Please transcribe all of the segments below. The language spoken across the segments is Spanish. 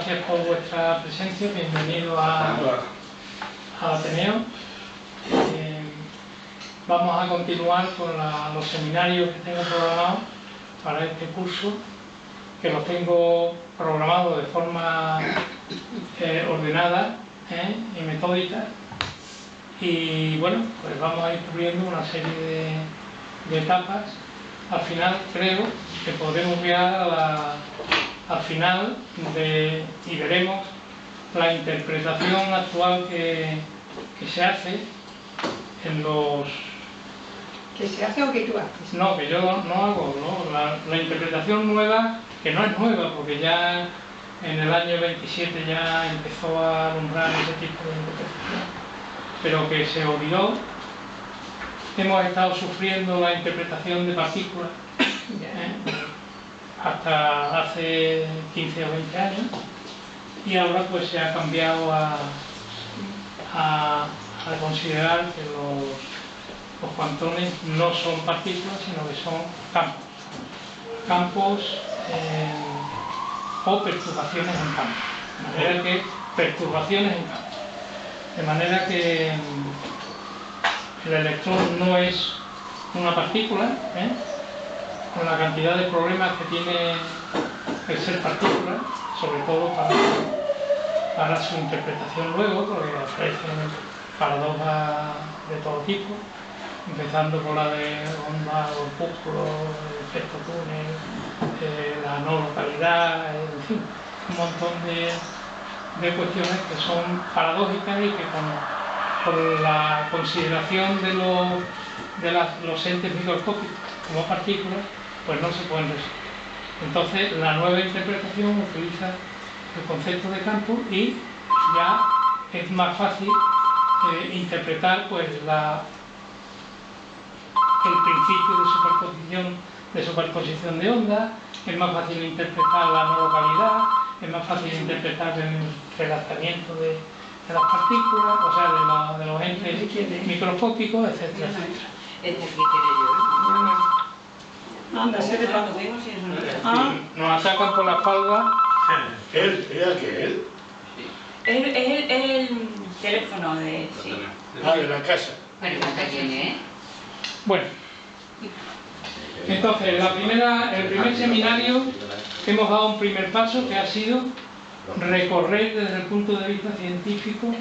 gracias por vuestra presencia, bienvenido al Ateneo. Vamos a continuar con los seminarios que tengo programados para este curso, que los tengo programados de forma ordenada y metódica. Y bueno, pues vamos a ir cubriendo una serie de etapas. Al final creo que podremos llegar al final y veremos la interpretación actual que se hace en los... ¿Que se hace o que tú haces? No, que yo no hago, ¿no? La interpretación nueva, que no es nueva, porque ya en el año 27 ya empezó a alumbrar ese tipo de interpretación, pero que se olvidó. Hemos estado sufriendo la interpretación de partículas hasta hace 15 o 20 años, y ahora pues se ha cambiado a considerar que los cuantones no son partículas, sino que son campos o perturbaciones en campos. De manera que perturbaciones en campos. De manera que el electrón no es una partícula, con la cantidad de problemas que tiene el ser partícula, sobre todo para su interpretación luego, porque aparecen paradojas de todo tipo, empezando por la de onda, corpúsculo, el efecto túnel, la no localidad, en fin, un montón de cuestiones que son paradójicas y que por la consideración de los entes microscópicos como partículas, pues no se pueden resolver. Entonces, la nueva interpretación utiliza el concepto de campo y ya es más fácil interpretar pues el principio de superposición de ondas, es más fácil interpretar la no localidad, es más fácil interpretar el relacionamiento de las partículas, o sea, de los entes microscópicos, etcétera, etcétera. Este aquí quiere yo. Anda, se Nos de vemos y eso no es. Ah, Nos atacan por la espalda. ¿Él? ¿Era qué? ¿Él? Es el teléfono de... Sí. Ah, de la casa. Bueno, ¿cuánta tiene, Bueno, entonces el primer seminario hemos dado un primer paso, que ha sido recorrer desde el punto de vista científico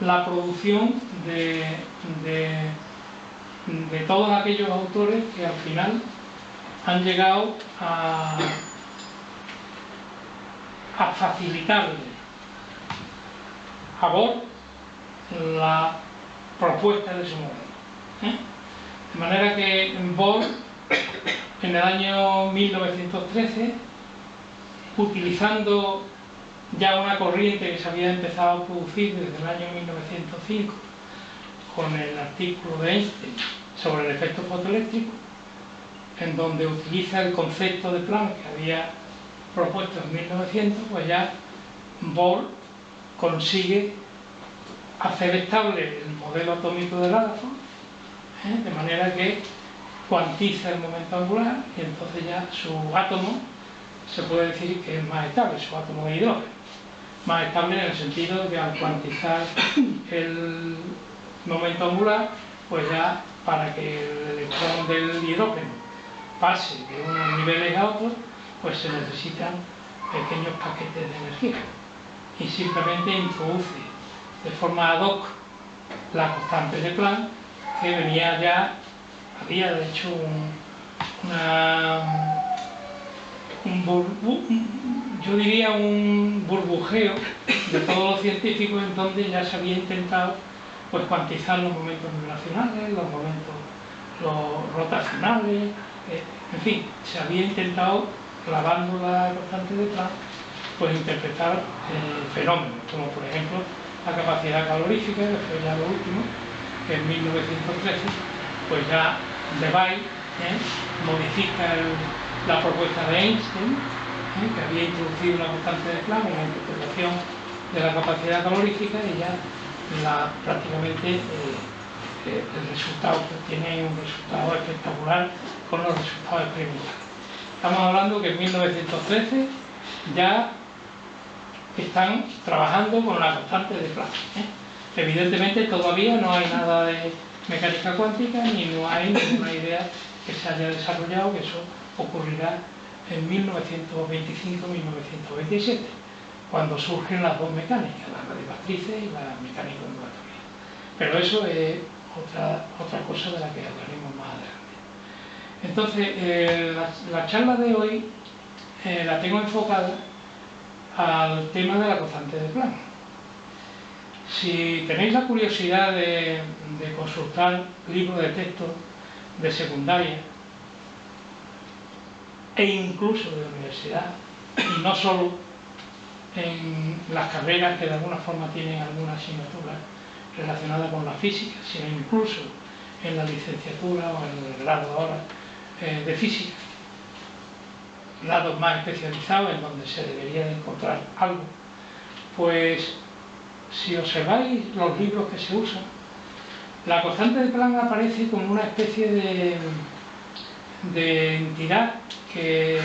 la producción de todos aquellos autores que al final han llegado a facilitarle a Bohr la propuesta de su modelo. De manera que Bohr, en el año 1913, utilizando ya una corriente que se había empezado a producir desde el año 1905 con el artículo de Einstein sobre el efecto fotoeléctrico, en donde utiliza el concepto de Planck que había propuesto en 1900, pues ya Bohr consigue hacer estable el modelo atómico del átomo, de manera que cuantiza el momento angular, y entonces ya su átomo se puede decir que es más estable, su átomo de hidrógeno. Más estable en el sentido de que al cuantizar el momento angular, pues ya para que el electrón del hidrógeno pase de unos niveles a otros, pues se necesitan pequeños paquetes de energía, y simplemente introduce de forma ad hoc la constante de Planck, que venía ya, había de hecho yo diría un burbujeo de todos los científicos, en donde ya se había intentado pues cuantizar los momentos vibracionales, los momentos rotacionales, en fin, se había intentado, clavando la constante de Planck, pues interpretar fenómenos, como por ejemplo la capacidad calorífica, que fue ya lo último, que en 1913 pues ya Debye modifica la propuesta de Einstein, que había introducido una constante de Planck en la interpretación de la capacidad calorífica, y ya prácticamente el resultado tiene un resultado espectacular con los resultados experimentales. Estamos hablando que en 1913 ya están trabajando con la constante de Planck. Evidentemente todavía no hay nada de mecánica cuántica ni no hay ninguna idea que se haya desarrollado, que eso ocurrirá en 1925-1927, cuando surgen las dos mecánicas, las radiomatrices y la mecánica ondulatoria. Pero eso es otra cosa de la que hablaremos más adelante. Entonces, la charla de hoy la tengo enfocada al tema de la constante de Planck. Si tenéis la curiosidad de consultar libros de texto de secundaria e incluso de universidad, y no solo en las carreras que de alguna forma tienen alguna asignatura relacionada con la física, sino incluso en la licenciatura o en el grado ahora de física, grados más especializados en donde se debería de encontrar algo, pues si observáis los libros que se usan, la constante de Planck aparece como una especie de entidad que,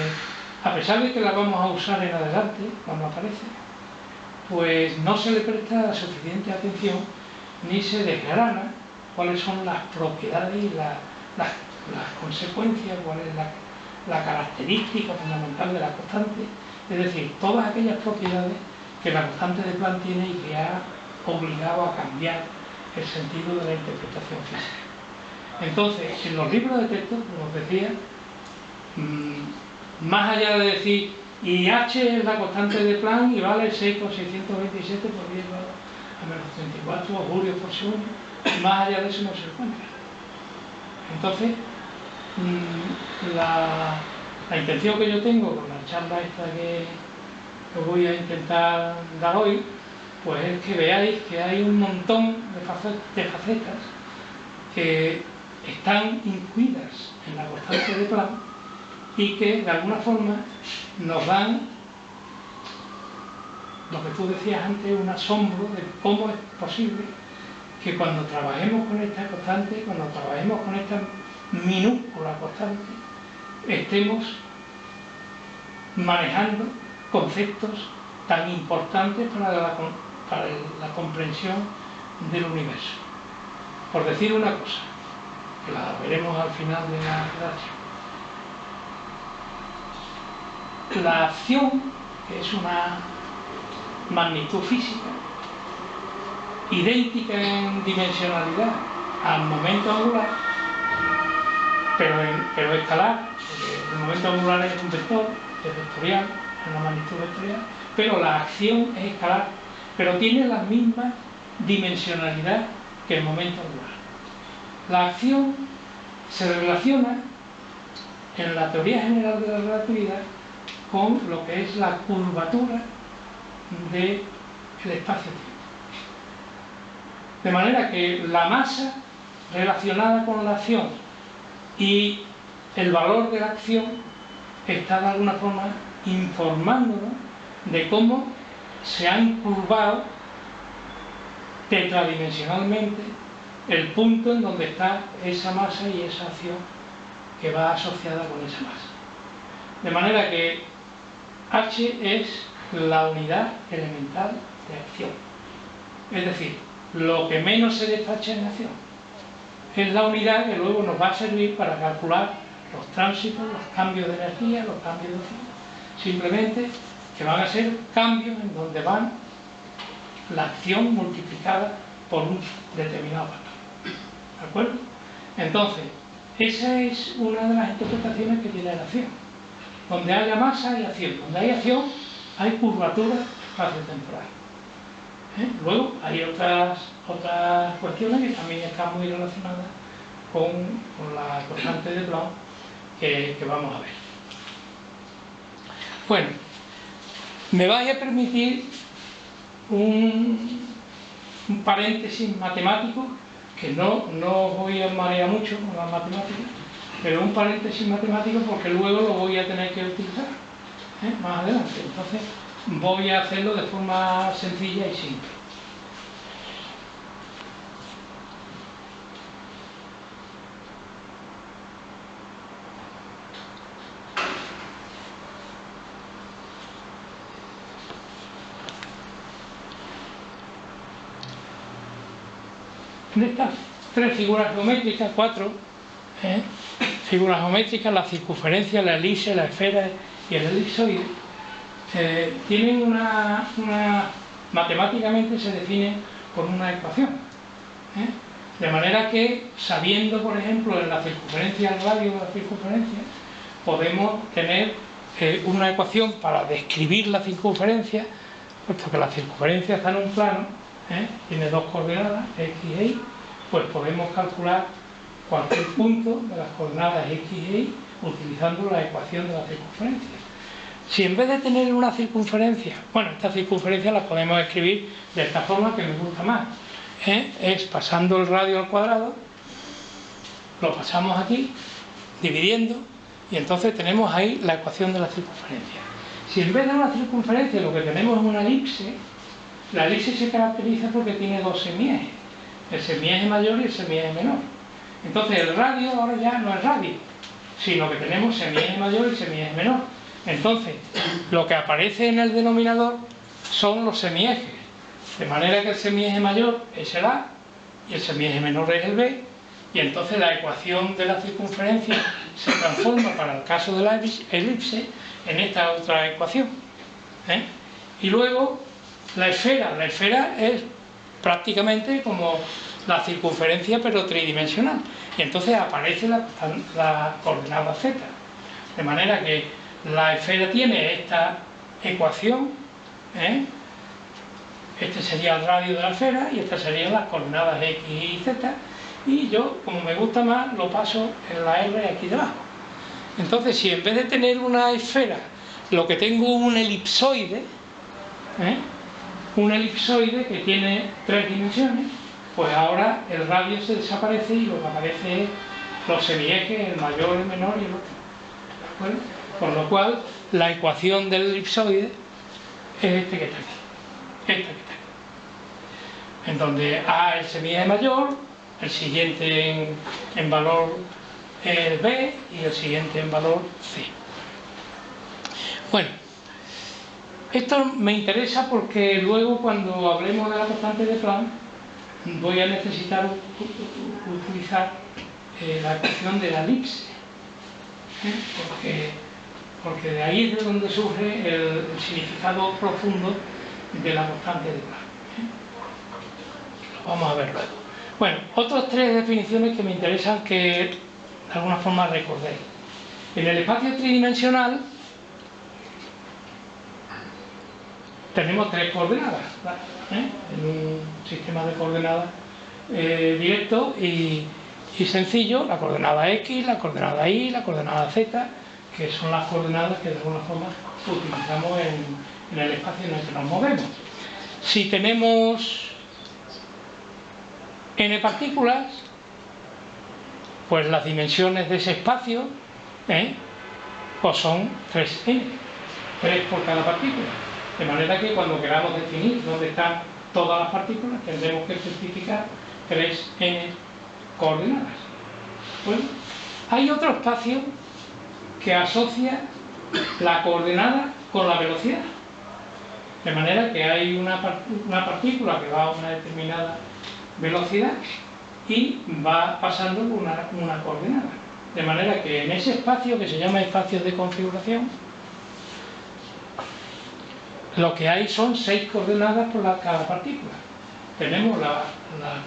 a pesar de que la vamos a usar en adelante, cuando aparece, pues no se le presta suficiente atención ni se desgrana cuáles son las propiedades y las consecuencias, cuál es la característica fundamental de la constante, es decir, todas aquellas propiedades que la constante de Planck tiene y que ha obligado a cambiar el sentido de la interpretación física. Entonces, en los libros de texto, como os decía, más allá de decir y H es la constante de Planck y vale 6,627 por 10 a menos 34 augurios por segundo, más allá de eso no se encuentra. Entonces, la intención que yo tengo con la charla esta que voy a intentar dar hoy, pues es que veáis que hay un montón de facetas que están incluidas en la constante de Planck y que de alguna forma nos dan, lo que tú decías antes, un asombro de cómo es posible que cuando trabajemos con esta constante, cuando trabajemos con esta minúscula constante, estemos manejando conceptos tan importantes para la comprensión del universo. Por decir una cosa, que la veremos al final de la redacción. La acción, que es una magnitud física, idéntica en dimensionalidad al momento angular, pero escalar, porque el momento angular es un vector, es vectorial, es una magnitud vectorial, pero la acción es escalar, pero tiene la misma dimensionalidad que el momento angular. La acción se relaciona en la teoría general de la relatividad con lo que es la curvatura del espacio-tiempo. De manera que la masa relacionada con la acción y el valor de la acción está de alguna forma informándonos de cómo se han curvado tetradimensionalmente el punto en donde está esa masa y esa acción que va asociada con esa masa. De manera que H es la unidad elemental de acción. Es decir, lo que menos se despacha en acción es la unidad que luego nos va a servir para calcular los tránsitos, los cambios de energía, los cambios de acción. Simplemente que van a ser cambios en donde van la acción multiplicada por un determinado factor. ¿De acuerdo? Entonces, esa es una de las interpretaciones que tiene la acción. Donde haya masa hay acción. Donde hay acción hay curvatura espaciotemporal. Luego hay otras cuestiones que también están muy relacionadas con la constante de Planck que vamos a ver. Bueno, me vais a permitir un paréntesis matemático, que no os voy a marear mucho con las matemáticas, pero un paréntesis matemático porque luego lo voy a tener que utilizar más adelante. Entonces voy a hacerlo de forma sencilla y simple. de estas tres figuras geométricas, cuatro figuras geométricas, la circunferencia, la elipse, la esfera y el elipsoide, tienen matemáticamente se definen por una ecuación. De manera que, sabiendo, por ejemplo, en la circunferencia, el radio de la circunferencia, podemos tener una ecuación para describir la circunferencia, puesto que la circunferencia está en un plano, tiene dos coordenadas, x e y, pues podemos calcular cualquier punto de las coordenadas x e y utilizando la ecuación de la circunferencia. Si en vez de tener una circunferencia, bueno, esta circunferencia la podemos escribir de esta forma que me gusta más, es pasando el radio al cuadrado, lo pasamos aquí, dividiendo, y entonces tenemos ahí la ecuación de la circunferencia. Si en vez de una circunferencia lo que tenemos es una elipse, la elipse se caracteriza porque tiene dos semiejes, el semieje mayor y el semieje menor. Entonces el radio ahora ya no es radio, sino que tenemos semieje mayor y semieje menor. Entonces, lo que aparece en el denominador son los semiejes, de manera que el semieje mayor es el A y el semieje menor es el B, y entonces la ecuación de la circunferencia se transforma para el caso de la elipse en esta otra ecuación. Y luego la esfera es prácticamente como la circunferencia pero tridimensional, y entonces aparece la coordenada Z, de manera que la esfera tiene esta ecuación, este sería el radio de la esfera y estas serían las coordenadas X y Z, y yo, como me gusta más, lo paso en la R aquí debajo. Entonces, si en vez de tener una esfera, lo que tengo es un elipsoide, que tiene tres dimensiones, pues ahora el radio se desaparece y lo que aparece es los semiejes, el mayor, el menor y el otro. ¿De acuerdo? Con lo cual, la ecuación del elipsoide es este que está aquí. En donde A es el semieje mayor, el siguiente en valor es B y el siguiente en valor C. Bueno, esto me interesa porque luego cuando hablemos de la constante de Planck voy a necesitar utilizar la ecuación de la elipse, porque de ahí es de donde surge el significado profundo de la constante de Planck. Lo vamos a ver luego. Bueno, otras tres definiciones que me interesan que de alguna forma recordéis. En el espacio tridimensional tenemos tres coordenadas, en un sistema de coordenadas directo y sencillo, la coordenada X, la coordenada Y, la coordenada Z, que son las coordenadas que de alguna forma utilizamos en el espacio en el que nos movemos. Si tenemos n partículas, pues las dimensiones de ese espacio pues son 3n, 3 por cada partícula. De manera que cuando queramos definir dónde están todas las partículas, tendremos que especificar 3n coordenadas. Bueno, hay otro espacio que asocia la coordenada con la velocidad. De manera que hay una partícula que va a una determinada velocidad y va pasando una coordenada. De manera que en ese espacio, que se llama espacio de configuración, lo que hay son 6 coordenadas por cada partícula. Tenemos la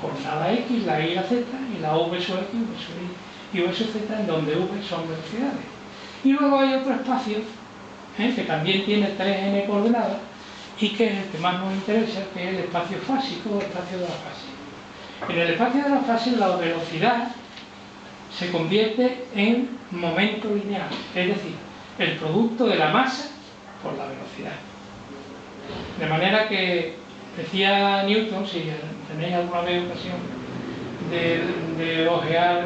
coordenada X, la Y y la Z, y la V sub X, V sub Y y V sub Z, en donde V son velocidades. Y luego hay otro espacio que también tiene 3n coordenadas y que es el que más nos interesa, que es el espacio fásico o espacio de la fase. En el espacio de la fase la velocidad se convierte en momento lineal, es decir, el producto de la masa por la velocidad. De manera que decía Newton, si tenéis alguna vez ocasión de ojear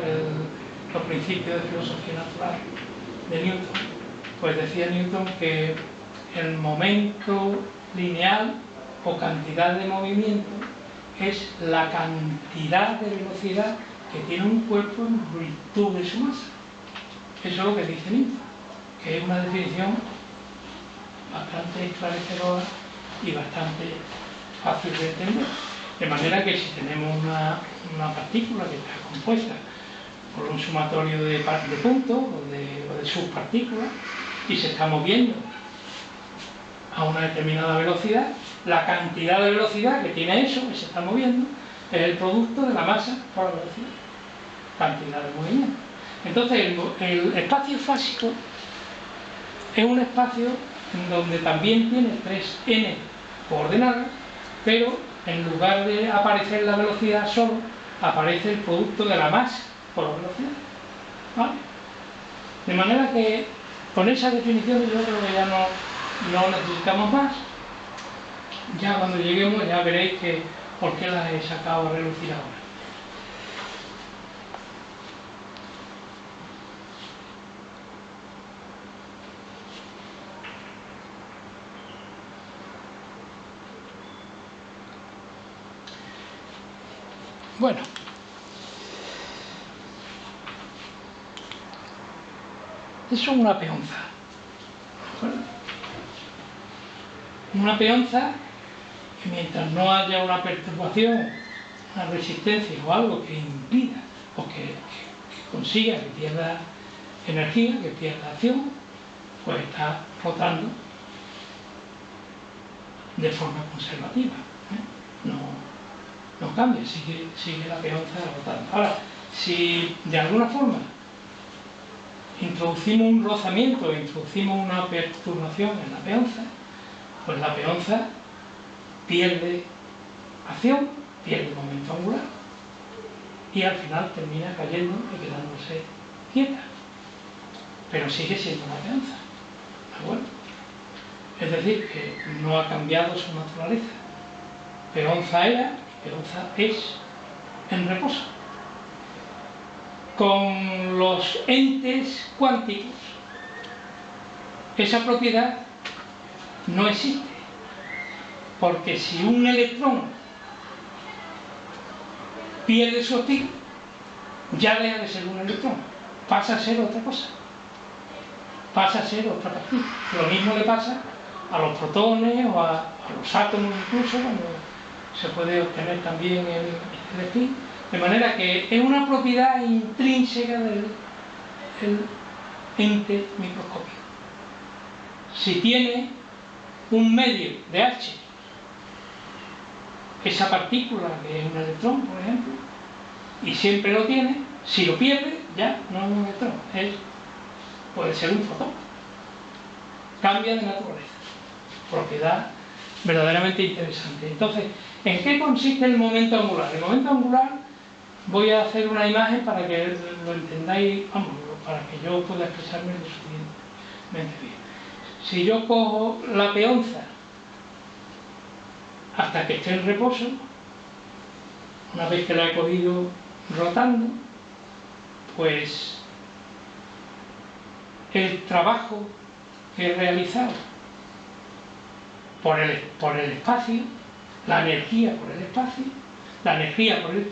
los principios de filosofía natural de Newton, pues decía Newton que el momento lineal o cantidad de movimiento es la cantidad de velocidad que tiene un cuerpo en virtud de su masa. Eso es lo que dice Newton, que es una definición bastante esclarecedora y bastante fácil de entender. De manera que si tenemos una partícula que está compuesta por un sumatorio de puntos o de subpartículas y se está moviendo a una determinada velocidad, la cantidad de velocidad que tiene eso que se está moviendo es el producto de la masa por la velocidad, cantidad de movimiento. Entonces el espacio fásico es un espacio en donde también tiene 3n coordenadas, pero en lugar de aparecer la velocidad solo, aparece el producto de la masa por la velocidad, ¿vale? De manera que con esa definición yo creo que ya no necesitamos más. Ya cuando lleguemos ya veréis por qué las he sacado a relucir ahora. Bueno, eso es una peonza, ¿de acuerdo? Una peonza que mientras no haya una perturbación, una resistencia o algo que impida o que consiga que pierda energía, que pierda acción, pues está rotando de forma conservativa, ¿eh? No cambia, sigue la peonza rotando. Ahora, si de alguna forma introducimos un rozamiento, introducimos una perturbación en la peonza, pues la peonza pierde acción, pierde momento angular y al final termina cayendo y quedándose quieta, pero sigue siendo una peonza, ¿de acuerdo? Es decir, que no ha cambiado su naturaleza. Peonza era, peonza es en reposo. Con los entes cuánticos, esa propiedad no existe, porque si un electrón pierde su spin, ya deja de ser un electrón, pasa a ser otra cosa, pasa a ser otra partícula. Lo mismo le pasa a los protones o a los átomos, incluso cuando se puede obtener también el spin, de manera que es una propiedad intrínseca del ente microscópico. Si tiene un medio de H, esa partícula que es un electrón, por ejemplo, y siempre lo tiene, si lo pierde, ya no es un electrón, puede ser un fotón. Cambia de naturaleza. Propiedad verdaderamente interesante. Entonces, ¿en qué consiste el momento angular? El momento angular, voy a hacer una imagen para que lo entendáis, vamos, para que yo pueda expresarme lo suficientemente bien. Si yo cojo la peonza hasta que esté en reposo, una vez que la he cogido rotando, pues el trabajo que he realizado por el espacio, la energía por el espacio, la energía por el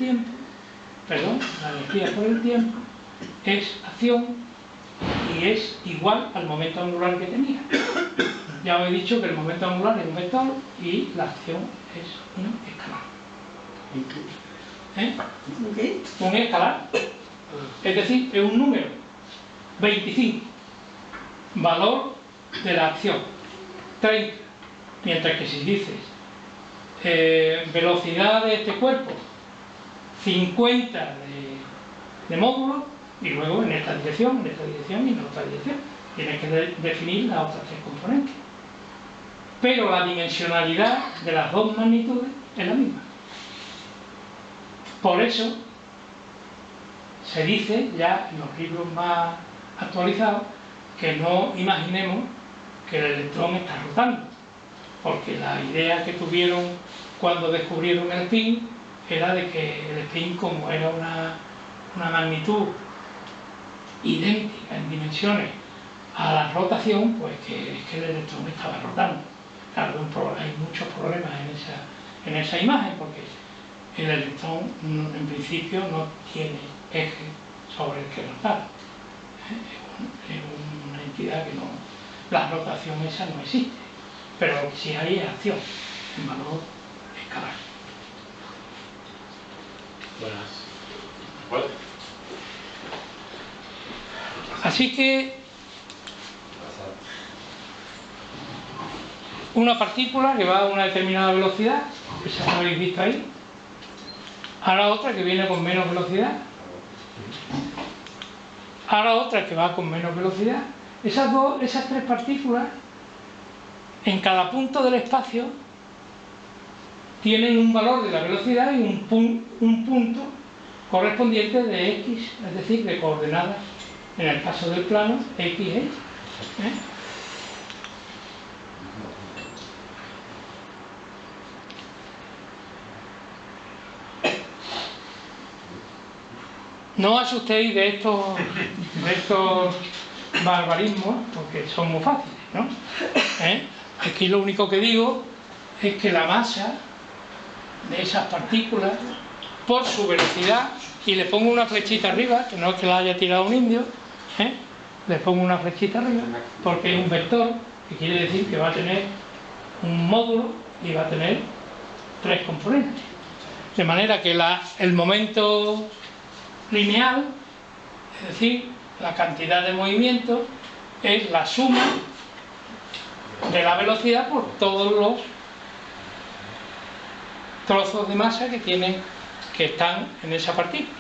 tiempo, es acción y es igual al momento angular que tenía. Ya os he dicho que el momento angular es un vector y la acción es un escalar. Un escalar, es decir, es un número, 25, valor de la acción, 30, mientras que si dices velocidad de este cuerpo, 50 de módulo, y luego en esta dirección y en otra dirección. Tienes que definir las otras tres componentes. Pero la dimensionalidad de las dos magnitudes es la misma. Por eso se dice ya en los libros más actualizados que no imaginemos que el electrón está rotando, porque la idea que tuvieron cuando descubrieron el spin era de que el spin, como era una magnitud idéntica en dimensiones a la rotación, pues que el electrón estaba rotando. Claro, hay muchos problemas en esa imagen, porque el electrón en principio no tiene eje sobre el que rotar. Es una entidad que no, la rotación esa no existe, pero lo que sí hay es acción en valor escalar. Vale. Así que una partícula que va a una determinada velocidad, esa que habéis visto ahí, ahora otra que viene con menos velocidad, ahora otra que va con menos velocidad. Esas tres partículas, en cada punto del espacio, tienen un valor de la velocidad y un punto correspondiente de x, es decir, de coordenadas, en el caso del plano, x, y. No os asustéis de estos barbarismos, porque son muy fáciles, ¿no? Aquí lo único que digo es que la masa de esas partículas, por su velocidad, y le pongo una flechita arriba, que no es que la haya tirado un indio, le pongo una flechita arriba, porque es un vector, que quiere decir que va a tener un módulo y va a tener tres componentes. De manera que el momento lineal, es decir, la cantidad de movimiento, es la suma de la velocidad por todos los trozos de masa que están en esa partícula.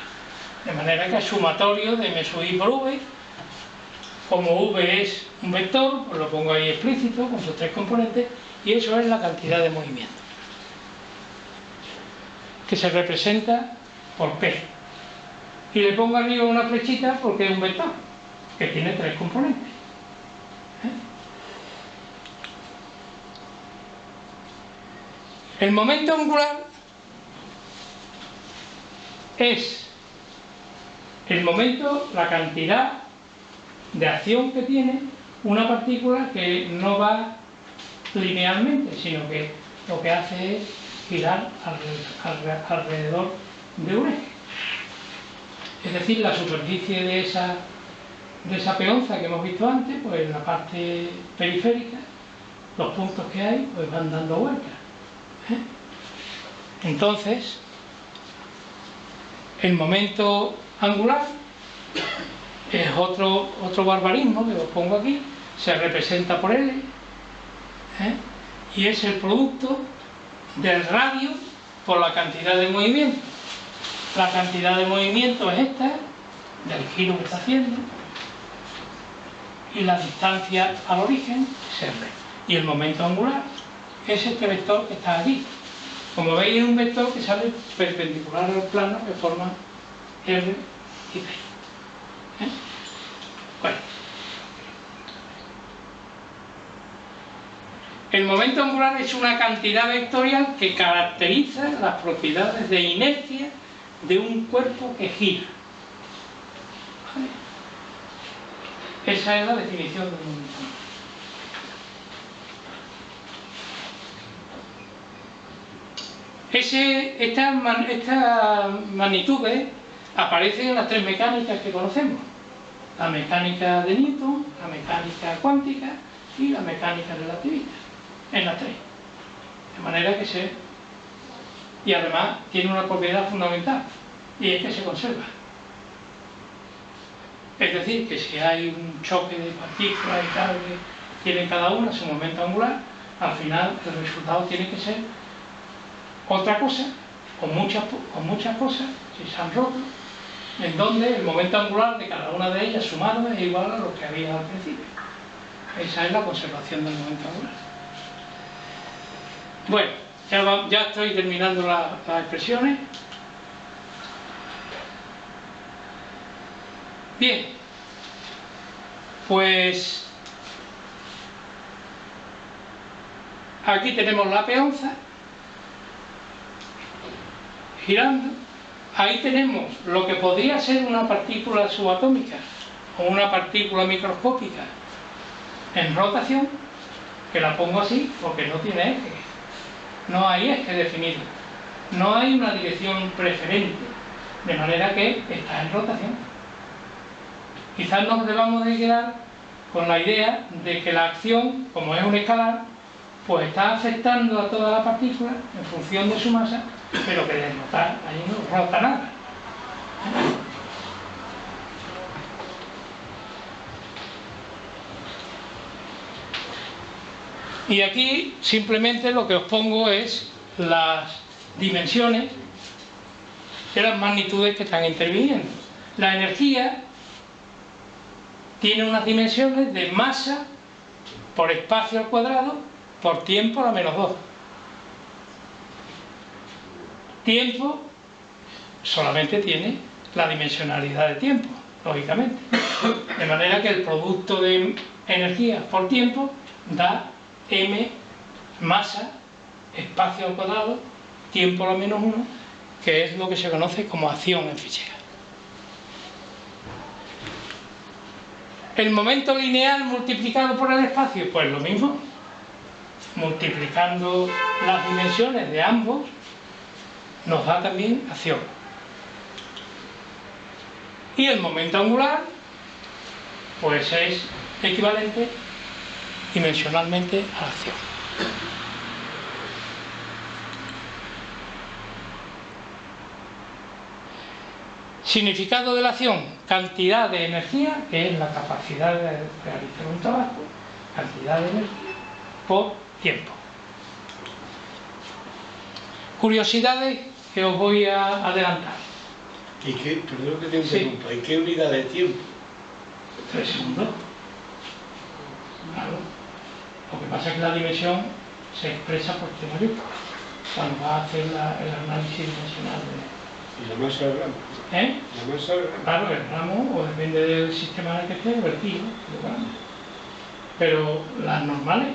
De manera que el sumatorio de m sub i por v, como v es un vector, pues lo pongo ahí explícito con sus tres componentes, y eso es la cantidad de movimiento, que se representa por p. Y le pongo arriba una flechita porque es un vector que tiene tres componentes. El momento angular es el momento, la cantidad de acción que tiene una partícula que no va linealmente, sino que lo que hace es girar alrededor de un eje. Es decir, la superficie de esa peonza que hemos visto antes, pues en la parte periférica, los puntos que hay, pues van dando vueltas. Entonces, el momento angular es otro barbarismo que lo pongo aquí, se representa por L, y es el producto del radio por la cantidad de movimiento. La cantidad de movimiento es esta, del giro que está haciendo, y la distancia al origen es R. Y el momento angular es este vector que está aquí. Como veis, es un vector que sale perpendicular al plano que forma R y P. Bueno. El momento angular es una cantidad vectorial que caracteriza las propiedades de inercia de un cuerpo que gira. ¿Vale? Esa es la definición del momento angular. Estas magnitudes aparecen en las tres mecánicas que conocemos: la mecánica de Newton, la mecánica cuántica y la mecánica relativista. En las tres. De manera que y además tiene una propiedad fundamental, y es que se conserva. Es decir, que si hay un choque de partículas y tal, que tienen cada una su momento angular, al final el resultado tiene que ser otra cosa, con muchas cosas, si se han roto, en donde el momento angular de cada una de ellas sumado es igual a lo que había al principio. Esa es la conservación del momento angular. Bueno, ya estoy terminando las expresiones. Bien, pues aquí tenemos la peonza girando. Ahí tenemos lo que podría ser una partícula subatómica o una partícula microscópica en rotación, que la pongo así porque no tiene eje. No hay eje definido, no hay una dirección preferente, de manera que está en rotación. Quizás nos debamos de quedar con la idea de que la acción, como es un escalar, pues está afectando a toda la partícula en función de su masa, pero que de rotar, ahí no rota nada. Y aquí simplemente lo que os pongo es las dimensiones de las magnitudes que están interviniendo. La energía tiene unas dimensiones de masa por espacio al cuadrado por tiempo a la menos 2. Tiempo solamente tiene la dimensionalidad de tiempo, lógicamente. De manera que el producto de energía por tiempo da m masa, espacio al cuadrado, tiempo a la menos 1, que es lo que se conoce como acción en física. El momento lineal multiplicado por el espacio, pues lo mismo, multiplicando las dimensiones de ambos, nos da también acción. Y el momento angular, pues es equivalente dimensionalmente a la acción. Significado de la acción: cantidad de energía, que es la capacidad de realizar un trabajo, cantidad de energía por tiempo. Curiosidades que os voy a adelantar. ¿Y qué? Perdón que te interrumpa. ¿Y qué unidad de tiempo? 3 segundos. Claro. Lo que pasa es que la dimensión se expresa por t mayor cuando va a hacer el análisis dimensional ¿Y la masa del ramo? La masa del ramo. Claro, el ramo, o depende del sistema en el que esté, o el kilo, pero las normales,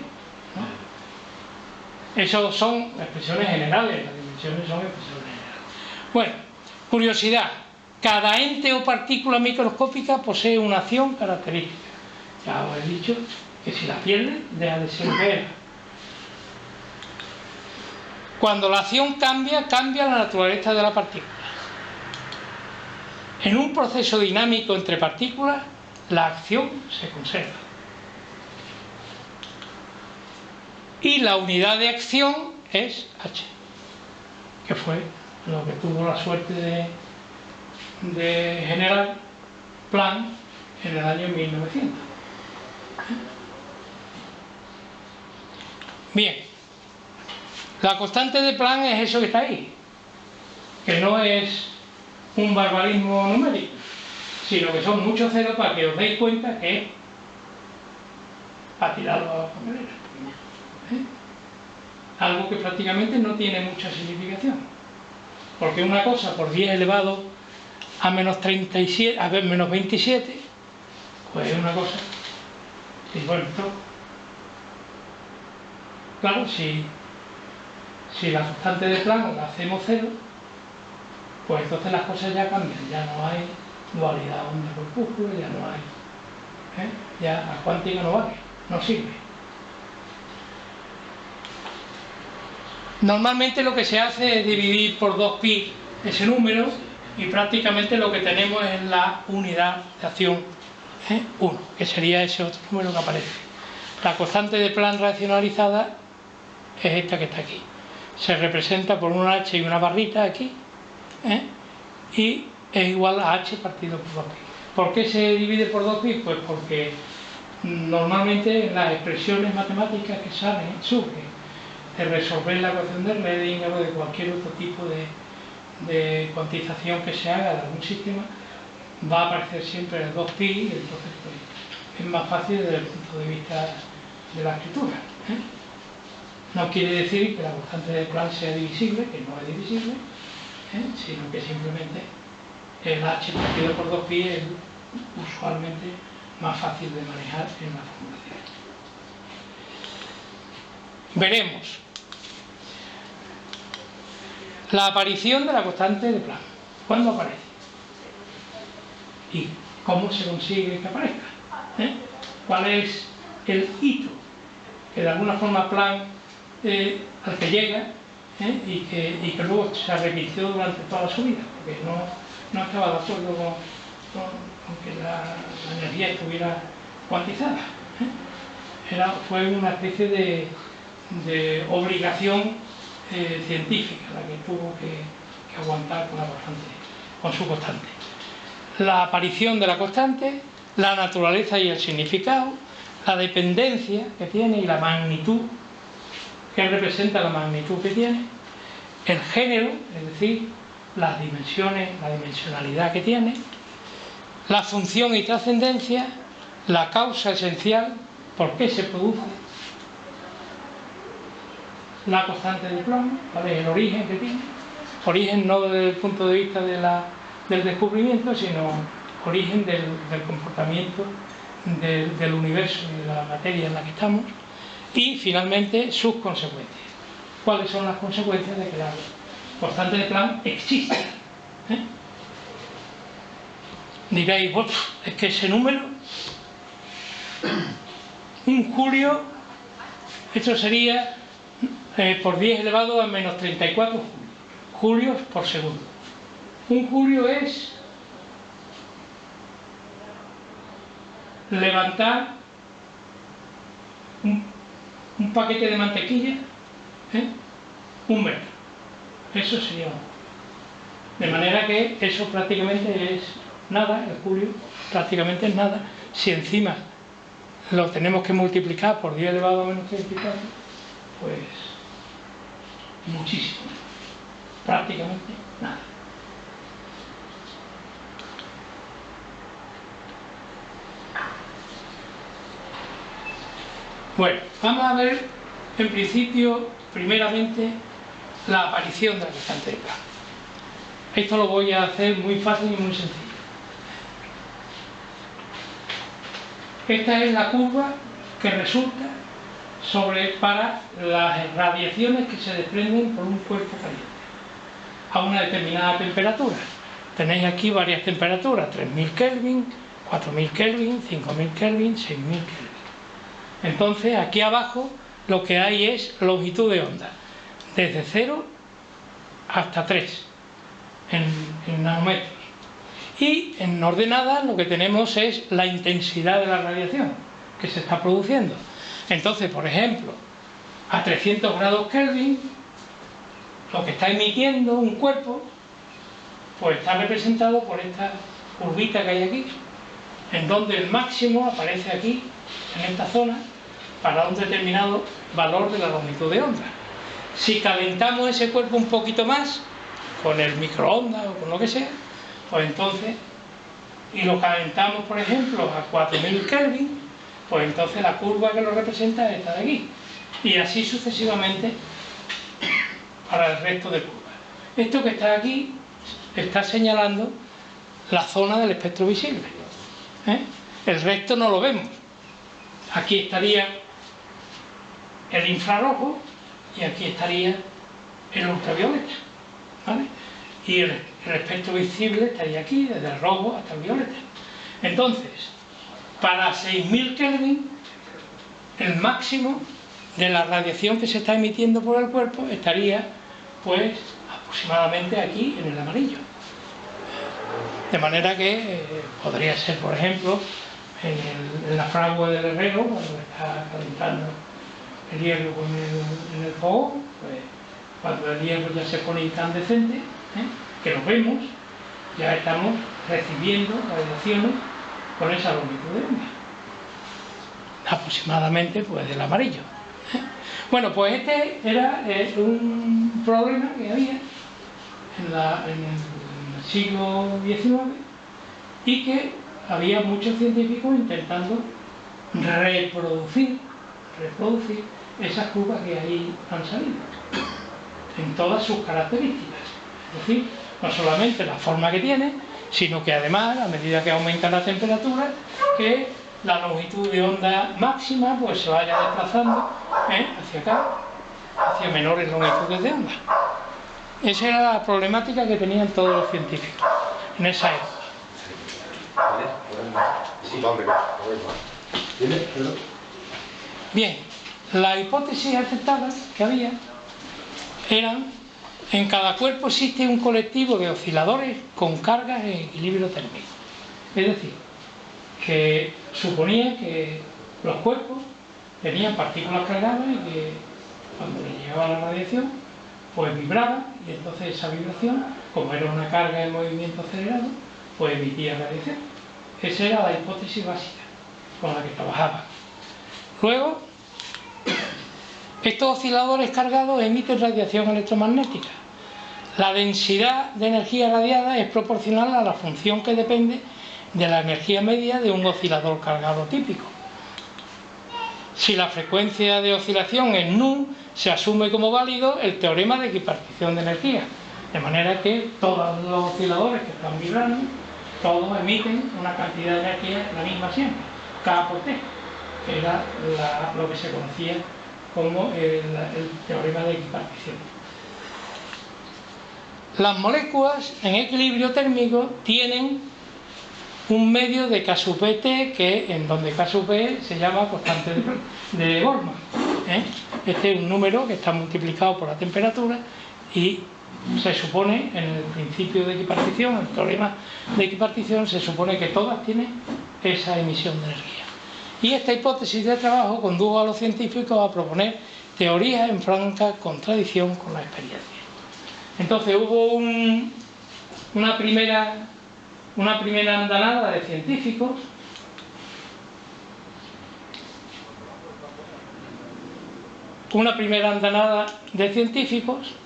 ¿no? Eso son expresiones generales, las dimensiones son expresiones generales. Bueno, curiosidad: cada ente o partícula microscópica posee una acción característica. Ya os he dicho que si la pierde, deja de ser vera. Cuando la acción cambia, cambia la naturaleza de la partícula. En un proceso dinámico entre partículas, la acción se conserva. Y la unidad de acción es h, que fue lo que tuvo la suerte de generar Planck en el año 1900. Bien, la constante de Planck es eso que está ahí, que no es un barbarismo numérico, sino que son muchos ceros para que os deis cuenta que es para tirarlo a la papelera. Algo que prácticamente no tiene mucha significación, porque una cosa por 10 elevado a menos 37, a ver, menos 27, pues es una cosa. Y bueno, claro, si la constante de Planck la hacemos cero, pues entonces las cosas ya cambian, ya no hay dualidad onda-corpúsculo, ya no hay, ya la cuántica no vale, no sirve. Normalmente lo que se hace es dividir por 2pi ese número, y prácticamente lo que tenemos es la unidad de acción 1, que sería ese otro número que aparece. La constante de Planck racionalizada es esta que está aquí. Se representa por una h y una barrita aquí, y es igual a h partido por 2pi. ¿Por qué se divide por 2pi? Pues porque normalmente en las expresiones matemáticas que surgen de resolver la ecuación de Schrödinger o de cualquier otro tipo de cuantización que se haga de algún sistema, va a aparecer siempre el 2pi, y entonces pues, es más fácil desde el punto de vista de la escritura. No quiere decir que la constante de Planck sea divisible, que no es divisible, sino que simplemente el h partido por 2pi es usualmente más fácil de manejar en la formulación. Veremos la aparición de la constante de Planck. ¿Cuándo aparece? ¿Y cómo se consigue que aparezca? ¿Cuál es el hito que de alguna forma Planck al que llega, y que luego se repitió durante toda su vida, porque no estaba de acuerdo con que la energía estuviera cuantizada? Fue una especie de obligación científica, la que tuvo que aguantar con su constante. La aparición de la constante, la naturaleza y el significado, la dependencia que tiene y la magnitud, que representa la magnitud que tiene, el género, es decir, las dimensiones, la dimensionalidad que tiene, la función y trascendencia, la causa esencial, por qué se produce, la constante de Planck, ¿vale? El origen que tiene, origen no desde el punto de vista del descubrimiento, sino origen del comportamiento del universo y de la materia en la que estamos, y finalmente sus consecuencias. ¿Cuáles son las consecuencias de que la constante de Planck exista? Diréis, bueno, es que ese número, un julio, esto sería por 10 elevado a menos 34 julios por segundo. Un julio es levantar un paquete de mantequilla, un metro. Eso sería un julio. De manera que eso prácticamente es nada, el julio prácticamente es nada. Si encima lo tenemos que multiplicar por 10 elevado a menos 34, pues muchísimo, prácticamente nada. Bueno, vamos a ver en principio, primeramente, la aparición de la constante de Planck. Esto lo voy a hacer muy fácil y muy sencillo. Esta es la curva que resulta para las radiaciones que se desprenden por un cuerpo caliente a una determinada temperatura. Tenéis aquí varias temperaturas: 3000 Kelvin, 4000 Kelvin, 5000 Kelvin, 6000 Kelvin. Entonces aquí abajo lo que hay es longitud de onda desde 0 hasta 3 en nanómetros, y en ordenadas lo que tenemos es la intensidad de la radiación que se está produciendo. Entonces, por ejemplo, a 300 grados Kelvin, lo que está emitiendo un cuerpo, pues está representado por esta curvita que hay aquí, en donde el máximo aparece aquí, en esta zona, para un determinado valor de la longitud de onda. Si calentamos ese cuerpo un poquito más, con el microondas o con lo que sea, pues entonces, y lo calentamos, por ejemplo, a 4000 Kelvin, pues entonces la curva que lo representa es esta de aquí, y así sucesivamente para el resto de curvas. Esto que está aquí está señalando la zona del espectro visible, el resto no lo vemos. Aquí estaría el infrarrojo y aquí estaría el ultravioleta, ¿vale? Y el espectro visible estaría aquí, desde el rojo hasta el violeta. Entonces, para 6000 Kelvin, el máximo de la radiación que se está emitiendo por el cuerpo estaría, pues, aproximadamente aquí en el amarillo. De manera que podría ser, por ejemplo, en la fragua del herrero, cuando está calentando el hierro en el fogón, pues, cuando el hierro ya se pone incandescente, que lo vemos, ya estamos recibiendo radiaciones con esa longitud de onda, aproximadamente pues del amarillo. Bueno, pues este era un problema que había en el siglo XIX, y que había muchos científicos intentando reproducir esas curvas que ahí han salido en todas sus características. Es decir, no solamente la forma que tiene, sino que además, a medida que aumenta la temperatura, que la longitud de onda máxima pues se vaya desplazando hacia acá, hacia menores longitudes de onda. Esa era la problemática que tenían todos los científicos en esa época. Bien, las hipótesis aceptadas que había eran: en cada cuerpo existe un colectivo de osciladores con cargas en equilibrio térmico. Es decir, que suponía que los cuerpos tenían partículas cargadas y que cuando le llegaba la radiación, pues vibraba, y entonces esa vibración, como era una carga en movimiento acelerado, pues emitía radiación. Esa era la hipótesis básica con la que trabajaba. Luego, estos osciladores cargados emiten radiación electromagnética. La densidad de energía radiada es proporcional a la función que depende de la energía media de un oscilador cargado típico. Si la frecuencia de oscilación es nu, se asume como válido el teorema de equipartición de energía, de manera que todos los osciladores que están vibrando, todos emiten una cantidad de energía la misma siempre, K por T, que era lo que se conocía como el teorema de equipartición. Las moléculas en equilibrio térmico tienen un medio de K sub T, que en donde K sub P se llama constante de Boltzmann. Este es un número que está multiplicado por la temperatura y se supone, en el principio de equipartición, el teorema de equipartición, se supone que todas tienen esa emisión de energía. Y esta hipótesis de trabajo condujo a los científicos a proponer teorías en franca contradicción con la experiencia. Entonces hubo una primera andanada de científicos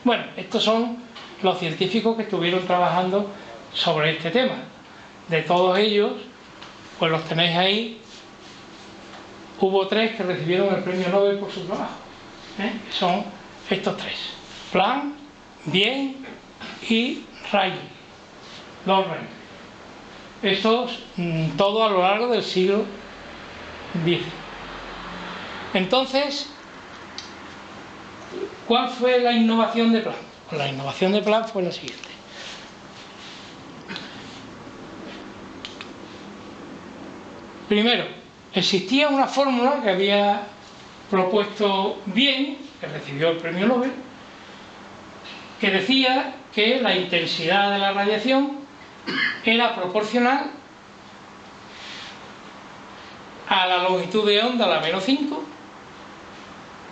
bueno, estos son los científicos que estuvieron trabajando sobre este tema. De todos ellos, pues los tenéis ahí. Hubo 3 que recibieron el premio Nobel por su trabajo, que son estos 3: Planck, Wien y Lord Rayleigh. Estos, todo a lo largo del siglo X. Entonces, ¿cuál fue la innovación de Planck? Pues la innovación de Planck fue la siguiente. Primero, existía una fórmula que había propuesto Wien, que recibió el premio Nobel, que decía que la intensidad de la radiación era proporcional a la longitud de onda, la menos 5,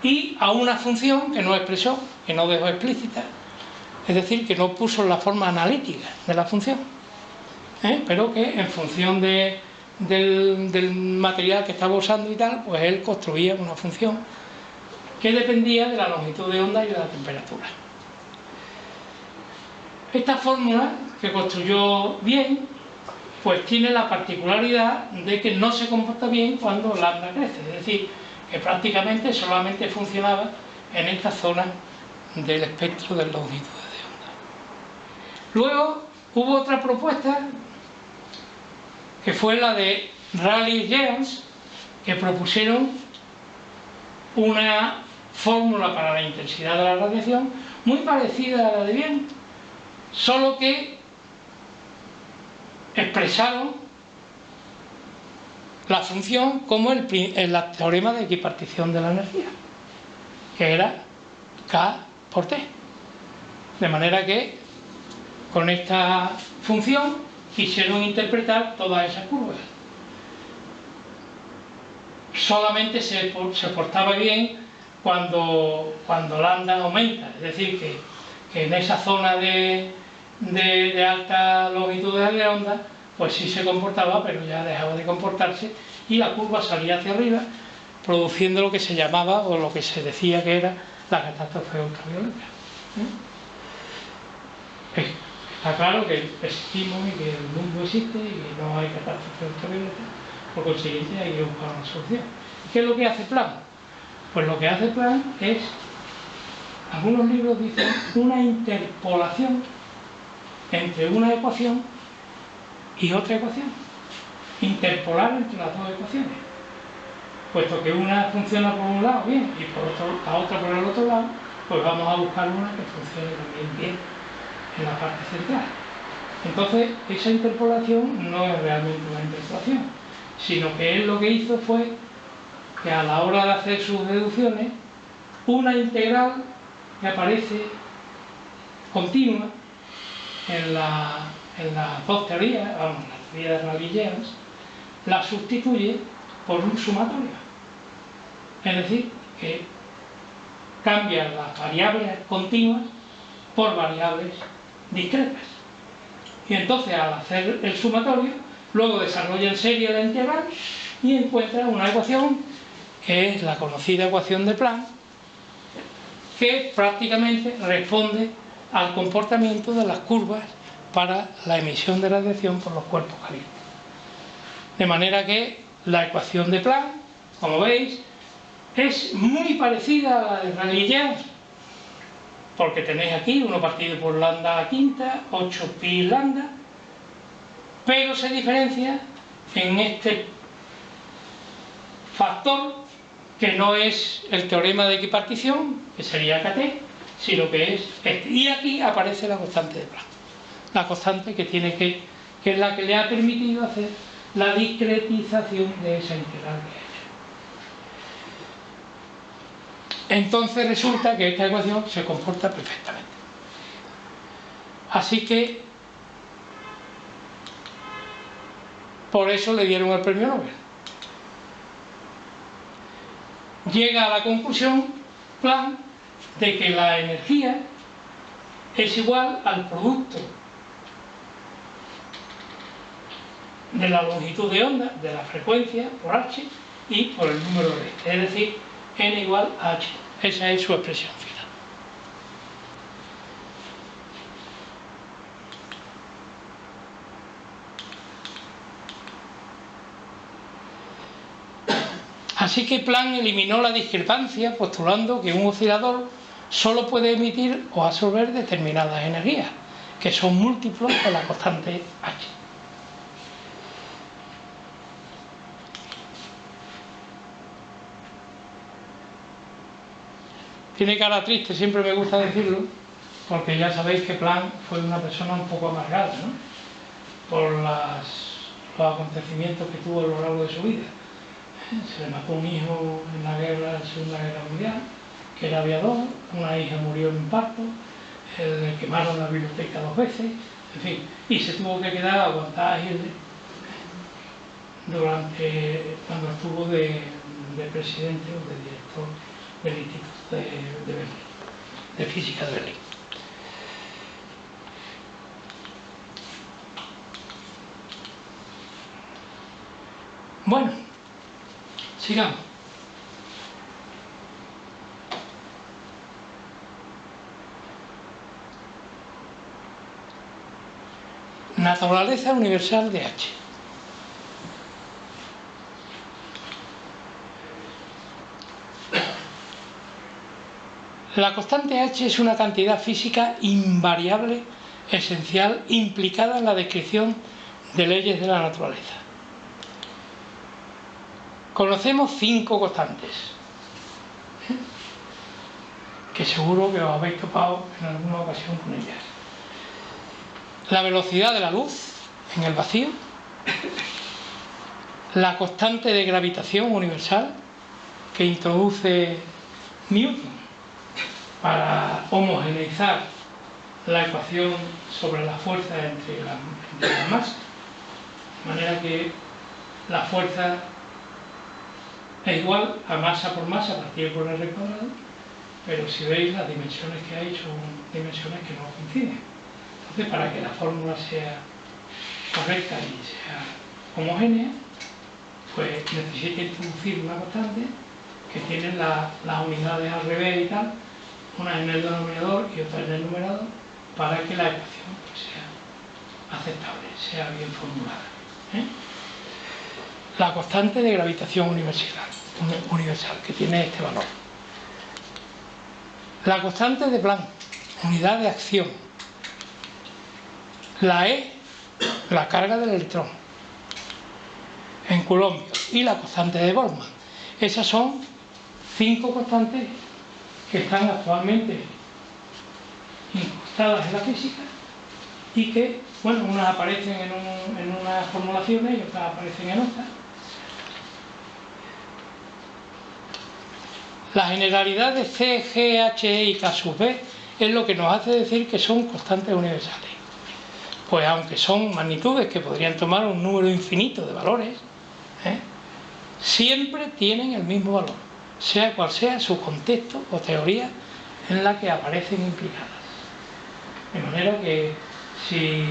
y a una función que no expresó, que no dejó explícita, es decir, que no puso la forma analítica de la función, pero que en función del material que estaba usando y tal, pues él construía una función que dependía de la longitud de onda y de la temperatura. Esta fórmula que construyó Wien, pues tiene la particularidad de que no se comporta bien cuando lambda crece, es decir, que prácticamente solamente funcionaba en esta zona del espectro de longitudes de onda. Luego hubo otra propuesta, que fue la de Rayleigh-Jeans, que propusieron una fórmula para la intensidad de la radiación muy parecida a la de Wien, solo que expresaron la función como el teorema de equipartición de la energía, que era K por T. De manera que con esta función quisieron interpretar todas esas curvas. Solamente se portaba bien cuando lambda aumenta, es decir, que en esa zona de alta longitud de onda, pues sí se comportaba, pero ya dejaba de comportarse y la curva salía hacia arriba, produciendo lo que se llamaba, o lo que se decía que era, la catástrofe ultravioleta. Está claro que existimos y que el mundo existe y que no hay catástrofe ultravioleta, por consiguiente hay que buscar una solución. ¿Qué es lo que hace Planck? Pues lo que hace Planck es, algunos libros dicen, una interpolación entre una ecuación y otra ecuación, interpolar entre las dos ecuaciones, puesto que una funciona por un lado bien y por la otra por el otro lado, pues vamos a buscar una que funcione también bien en la parte central. Entonces esa interpolación no es realmente una interpolación, sino que él lo que hizo fue que a la hora de hacer sus deducciones, una integral que aparece continua en las dos teorías, vamos, la teoría de Rayleigh-Jeans, la sustituye por un sumatorio. Es decir, que cambian las variables continuas por variables discretas. Y entonces, al hacer el sumatorio, luego desarrolla en serie la integral y encuentra una ecuación que es la conocida ecuación de Planck, que prácticamente responde al comportamiento de las curvas para la emisión de radiación por los cuerpos calientes. De manera que la ecuación de Planck, como veis, es muy parecida a la de Rayleigh-Jeans, porque tenéis aquí 1 partido por lambda a la quinta, 8 pi lambda, pero se diferencia en este factor que no es el teorema de equipartición, que sería KT, sino que es este. Y aquí aparece la constante de Planck, la constante que es la que le ha permitido hacer la discretización de esa integral que ha hecho. Entonces resulta que esta ecuación se comporta perfectamente. Así que por eso le dieron el premio Nobel. Llega a la conclusión Planck de que la energía es igual al producto de la longitud de onda, de la frecuencia por h y por el número de Richter, es decir, n igual a h. Esa es su expresión final. Así que Planck eliminó la discrepancia postulando que un oscilador solo puede emitir o absorber determinadas energías, que son múltiplos de la constante h. Tiene cara triste, siempre me gusta decirlo, porque ya sabéis que Planck fue una persona un poco amargada, ¿no?, por los acontecimientos que tuvo a lo largo de su vida. Se le mató un hijo en la Segunda Guerra Mundial, que era aviador, una hija murió en un parto, le quemaron la biblioteca 2 veces, en fin, y se tuvo que quedar a aguantar a Hitler cuando estuvo de presidente o de director del Instituto de Berlín, de Física de Berlín. Bueno, sigamos. Naturaleza universal de H. La constante H es una cantidad física invariable, esencial, implicada en la descripción de leyes de la naturaleza. Conocemos 5 constantes, que seguro que os habéis topado en alguna ocasión con ellas. La velocidad de la luz en el vacío, la constante de gravitación universal que introduce Newton para homogeneizar la ecuación sobre la fuerza entre las masas, de manera que la fuerza es igual a masa por masa partido por r², pero si veis las dimensiones que hay son dimensiones que no coinciden. Entonces, para que la fórmula sea correcta y sea homogénea, pues necesita introducir una constante que tiene las unidades al revés y tal, una en el denominador y otra en el numerador, para que la ecuación pues sea aceptable, sea bien formulada, ¿eh? La constante de gravitación universal, que tiene este valor. La constante de Planck, unidad de acción. La E, la carga del electrón, en coulombos, y la constante de Boltzmann. Esas son 5 constantes que están actualmente incrustadas en la física y que, bueno, unas aparecen en unas formulaciones y otras aparecen en otras. La generalidad de C, G, H, E y K sub B es lo que nos hace decir que son constantes universales. Pues aunque son magnitudes que podrían tomar un número infinito de valores, siempre tienen el mismo valor. sea cual sea su contexto o teoría en la que aparecen implicadas. De manera que si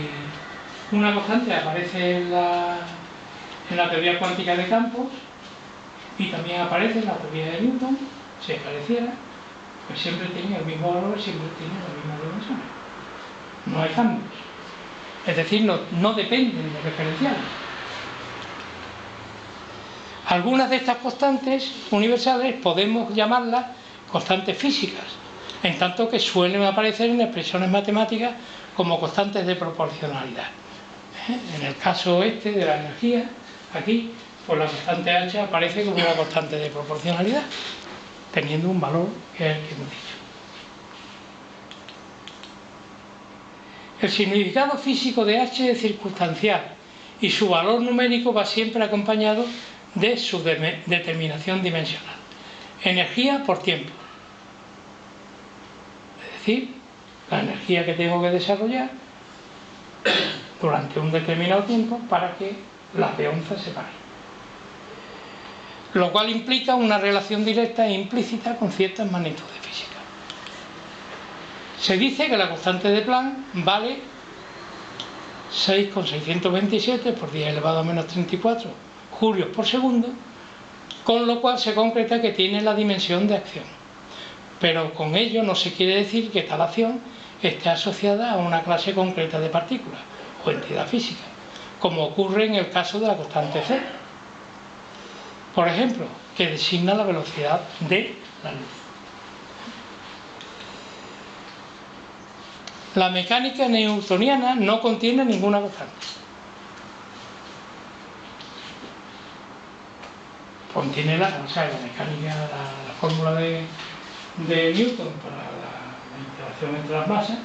una constante aparece en la teoría cuántica de campos y también aparece en la teoría de Newton, si apareciera, pues siempre tiene el mismo valor, siempre tiene las mismas dimensiones. No hay cambios. Es decir, no dependen de referenciales. Algunas de estas constantes universales podemos llamarlas constantes físicas, en tanto que suelen aparecer en expresiones matemáticas como constantes de proporcionalidad. En el caso este de la energía, aquí, pues la constante H aparece como una constante de proporcionalidad, teniendo un valor que es el que hemos dicho. El significado físico de H es circunstancial y su valor numérico va siempre acompañado de su determinación dimensional. Energía por tiempo. Es decir, la energía que tengo que desarrollar durante un determinado tiempo para que la peonza se pare. Lo cual implica una relación directa e implícita con ciertas magnitudes físicas. Se dice que la constante de Planck vale 6,627 por 10 elevado a menos 34 julios por segundo, con lo cual se concreta que tiene la dimensión de acción. Pero con ello no se quiere decir que tal acción esté asociada a una clase concreta de partículas o entidad física, como ocurre en el caso de la constante C, por ejemplo, que designa la velocidad de la luz. La mecánica newtoniana no contiene ninguna constante. Contiene la mecánica, la fórmula de Newton para la interacción entre las masas,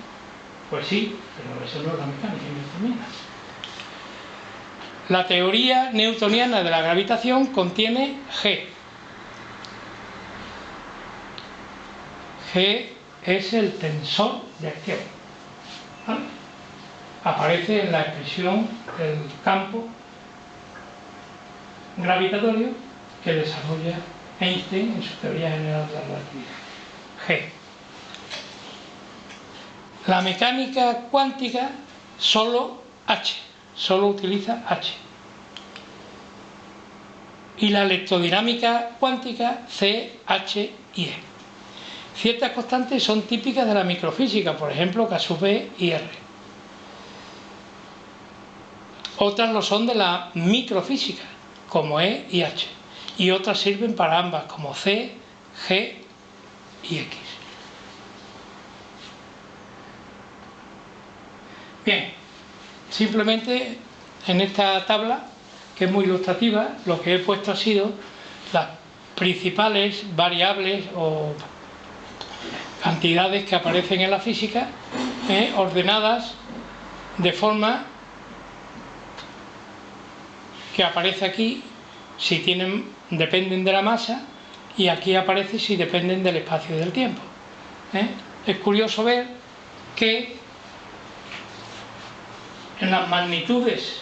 pues sí, pero eso no es la mecánica newtoniana. La teoría newtoniana de la gravitación contiene G. G es el tensor de acción. ¿Vale? Aparece en la expresión del campo gravitatorio que desarrolla Einstein en su teoría general de la relatividad. G. La mecánica cuántica solo H, solo utiliza H. Y la electrodinámica cuántica C, H y E. Ciertas constantes son típicas de la microfísica, por ejemplo K sub B y R. Otras lo son de la microfísica, como E y H. Y otras sirven para ambas, como C, G y X. Bien, simplemente en esta tabla, que es muy ilustrativa, lo que he puesto ha sido las principales variables o cantidades que aparecen en la física, ordenadas de forma que aparece aquí si dependen de la masa, y aquí aparece si dependen del espacio y del tiempo. Es curioso ver que en las magnitudes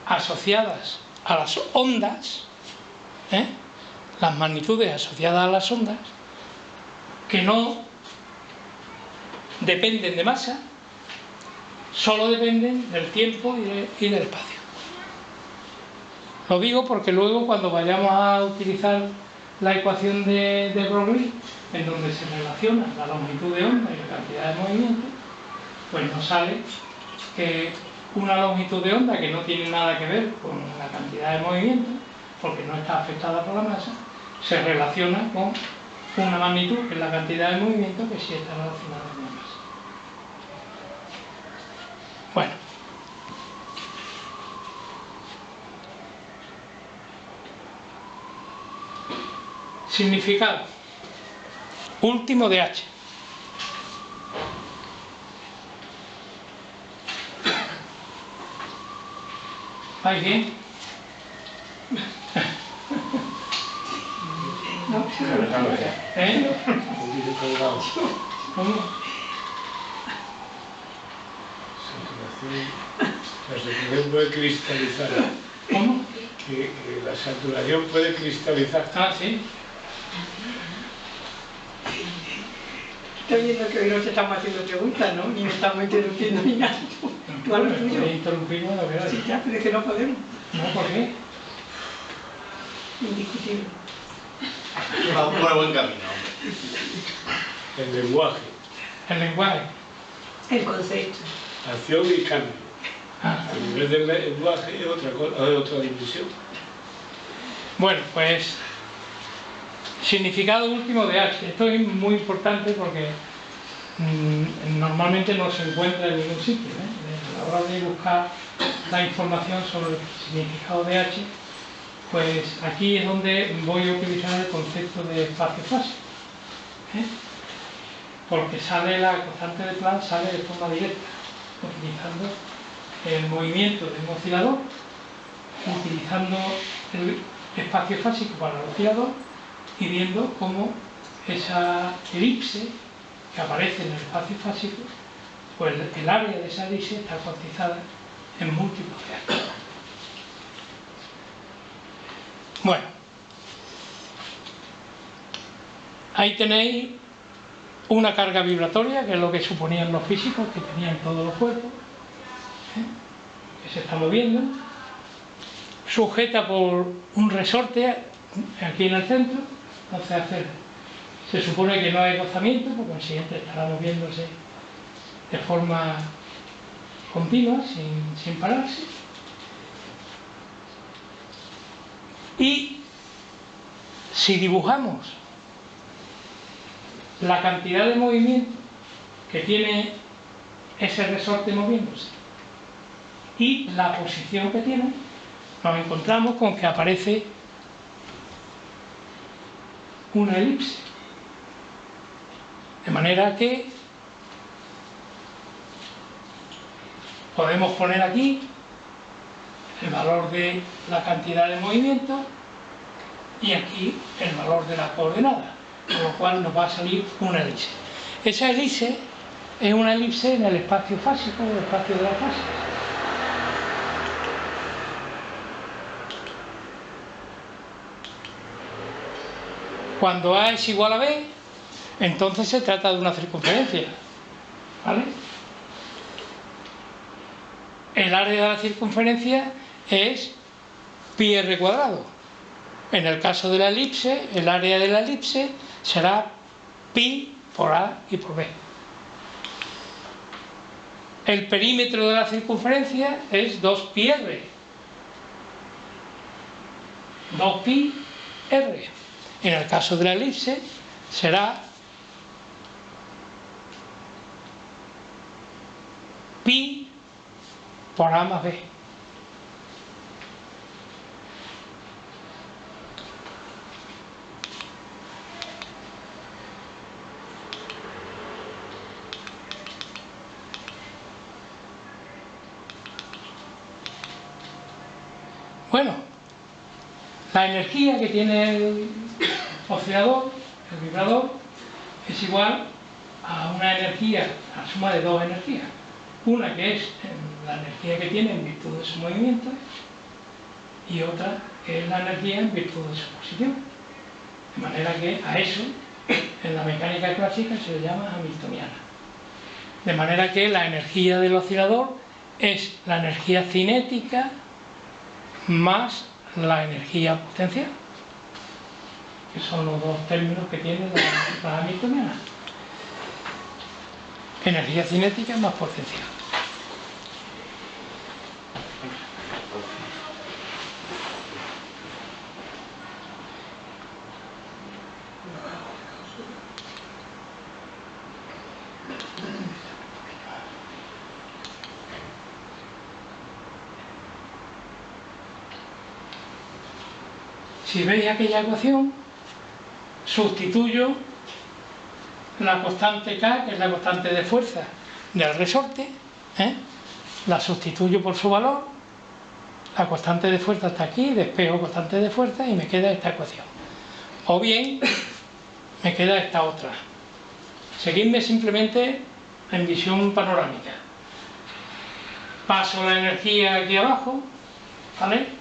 asociadas a las ondas, las magnitudes asociadas a las ondas, que no dependen de masa, solo dependen del tiempo y del espacio. Lo digo porque luego, cuando vayamos a utilizar la ecuación de Broglie, en donde se relaciona la longitud de onda y la cantidad de movimiento, pues nos sale que una longitud de onda que no tiene nada que ver con la cantidad de movimiento, porque no está afectada por la masa, se relaciona con una magnitud, que es la cantidad de movimiento, que sí está relacionada con la masa. Bueno. Significado último de H. ¿Vais bien? ¿No? ¿Cómo? La saturación puede cristalizar. ¿Cómo? Que la saturación puede cristalizar. Ah, sí. Estoy viendo que hoy no te estamos haciendo preguntas, ¿no? Ni me estamos interrumpiendo ni nada. Tú a lo tuyo. Podéis interrumpirme a lo que veáis. Sí, ya, pero es que no podemos. No, ¿por qué? Indiscutible. Vamos por el buen camino. El lenguaje, El lenguaje. El concepto. acción y cambio. Ah. A nivel del lenguaje es otra cosa, es otra dimensión. Bueno, pues significado último de H. Esto es muy importante porque normalmente no se encuentra en ningún sitio. A la hora de buscar la información sobre el significado de H, pues aquí es donde voy a utilizar el concepto de espacio-fase. Porque sale la constante de Planck sale de forma directa, utilizando el movimiento de un oscilador, utilizando el espacio fásico para el oscilador y viendo cómo esa elipse que aparece en el espacio fásico, pues el área de esa elipse está cuantizada en múltiplos de H. Bueno, ahí tenéis una carga vibratoria, que es lo que suponían los físicos, que tenían todos los cuerpos, que se está moviendo, sujeta por un resorte aquí en el centro. Entonces se supone que no hay rozamiento, por consiguiente estará moviéndose de forma continua, sin pararse. Y si dibujamos la cantidad de movimiento que tiene ese resorte moviéndose y la posición que tiene, nos encontramos con que aparece una elipse. De manera que podemos poner aquí el valor de la cantidad de movimiento y aquí el valor de la coordenada, con lo cual nos va a salir una elipse. Esa elipse es una elipse en el espacio fásico, el espacio de las fases. Cuando A es igual a B, entonces se trata de una circunferencia, ¿vale? El área de la circunferencia es pi r cuadrado. En el caso de la elipse, el área de la elipse será pi por A y por B. El perímetro de la circunferencia es 2pi r. 2pi r. En el caso de la elipse será pi por A más B. Bueno, la energía que tiene el oscilador, el vibrador, es igual a una energía, a la suma de dos energías. Una que es la energía que tiene en virtud de su movimiento y otra que es la energía en virtud de su posición. De manera que a eso, en la mecánica clásica, se le llama hamiltoniana. De manera que la energía del oscilador es la energía cinética más la energía potencial, que son los dos términos que tiene la hamiltoniana. Energía cinética más potencial. Si veis aquella ecuación, sustituyo la constante K, que es la constante de fuerza del resorte, la sustituyo por su valor, la constante de fuerza está aquí, despejo constante de fuerza y me queda esta ecuación. O bien, me queda esta otra. Seguidme simplemente en visión panorámica. Paso la energía aquí abajo, ¿vale?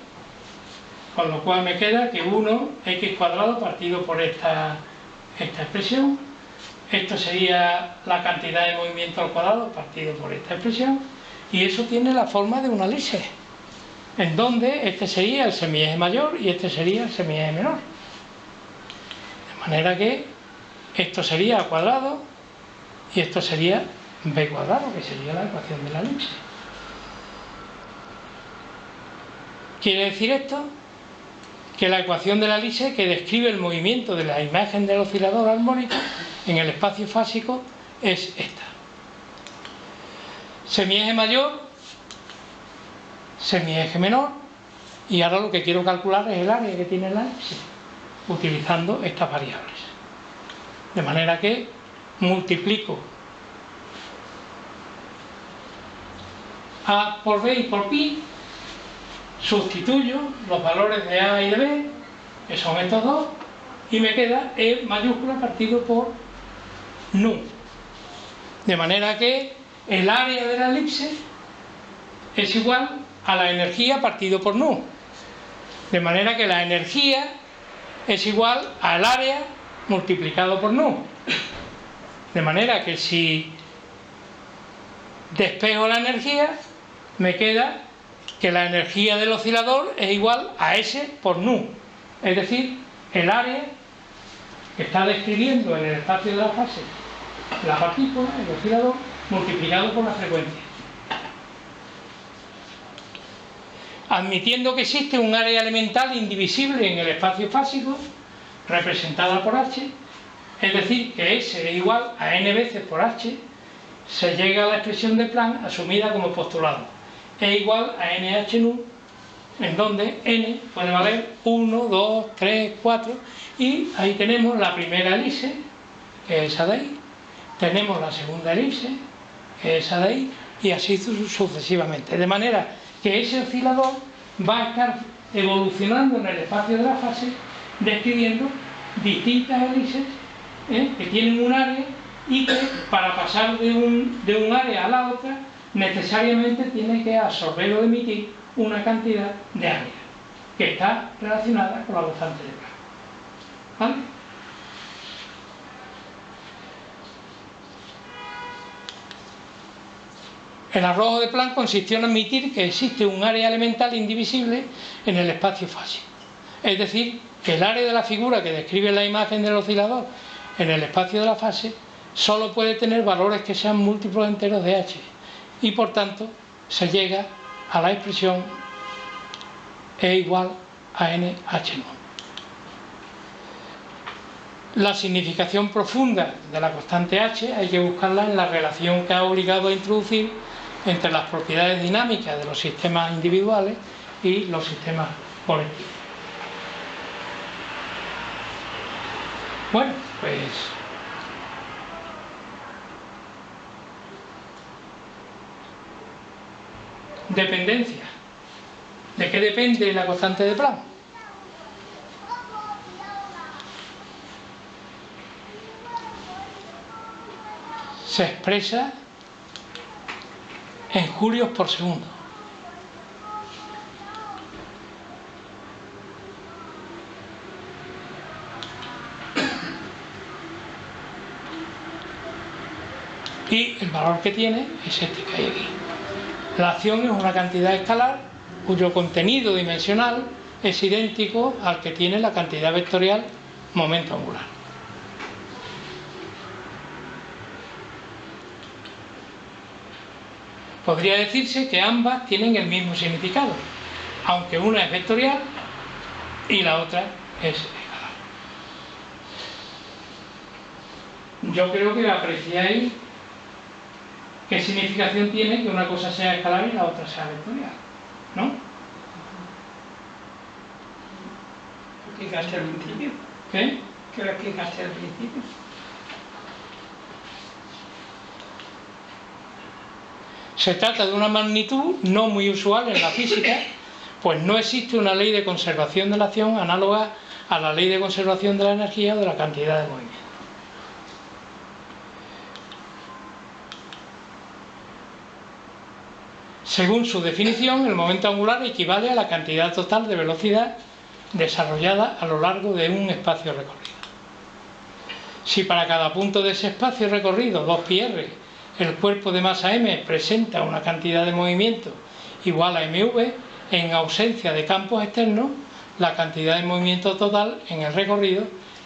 Con lo cual me queda que 1x cuadrado partido por esta expresión. Esto sería la cantidad de movimiento al cuadrado partido por esta expresión. Y eso tiene la forma de una elipse, en donde este sería el semieje mayor y este sería el semieje menor. De manera que esto sería a cuadrado y esto sería b cuadrado, que sería la ecuación de la elipse. ¿Quiere decir esto? Que la ecuación de la elipse, que describe el movimiento de la imagen del oscilador armónico en el espacio fásico, es esta. Semieje mayor, semieje menor, y ahora lo que quiero calcular es el área que tiene la elipse, utilizando estas variables. De manera que multiplico A por B y por pi, sustituyo los valores de A y de B, que son estos dos, y me queda E mayúscula partido por nu. De manera que el área de la elipse es igual a la energía partido por nu. De manera que la energía es igual al área multiplicado por nu. De manera que si despejo la energía, me queda que la energía del oscilador es igual a S por nu. Es decir, el área que está describiendo en el espacio de la fase la partícula, el oscilador, multiplicado por la frecuencia. Admitiendo que existe un área elemental indivisible en el espacio fásico, representada por H, es decir, que S es igual a n veces por H, se llega a la expresión de Planck asumida como postulado. E igual a NH nu, en donde n puede valer 1, 2, 3, 4, y ahí tenemos la primera elipse, que es esa de ahí, tenemos la segunda elipse, que es esa de ahí, y así sucesivamente. De manera que ese oscilador va a estar evolucionando en el espacio de la fase, describiendo distintas elipses que tienen un área y que para pasar de un área a la otra necesariamente tiene que absorber o emitir una cantidad de área que está relacionada con la constante de Planck. ¿Vale? El arrojo de Planck consistió en admitir que existe un área elemental indivisible en el espacio fásico. Es decir, que el área de la figura que describe la imagen del oscilador en el espacio de la fase solo puede tener valores que sean múltiplos enteros de H, y por tanto se llega a la expresión E igual a NH nu. La significación profunda de la constante H hay que buscarla en la relación que ha obligado a introducir entre las propiedades dinámicas de los sistemas individuales y los sistemas colectivos. Bueno, pues dependencia. ¿De qué depende la constante de Planck? Se expresa en julios por segundo. Y el valor que tiene es este que hay aquí. La acción es una cantidad escalar cuyo contenido dimensional es idéntico al que tiene la cantidad vectorial momento angular. Podría decirse que ambas tienen el mismo significado, aunque una es vectorial y la otra es escalar. Yo creo que apreciáis qué significación tiene que una cosa sea escalar y la otra sea vectorial, ¿no? Lo explicaste al principio. ¿Qué? Que lo explicaste al principio. Se trata de una magnitud no muy usual en la física, pues no existe una ley de conservación de la acción análoga a la ley de conservación de la energía o de la cantidad de movimiento. Según su definición, el momento angular equivale a la cantidad total de velocidad desarrollada a lo largo de un espacio recorrido. Si para cada punto de ese espacio recorrido, 2πr, el cuerpo de masa m presenta una cantidad de movimiento igual a mv, en ausencia de campos externos, la cantidad de movimiento total en el recorrido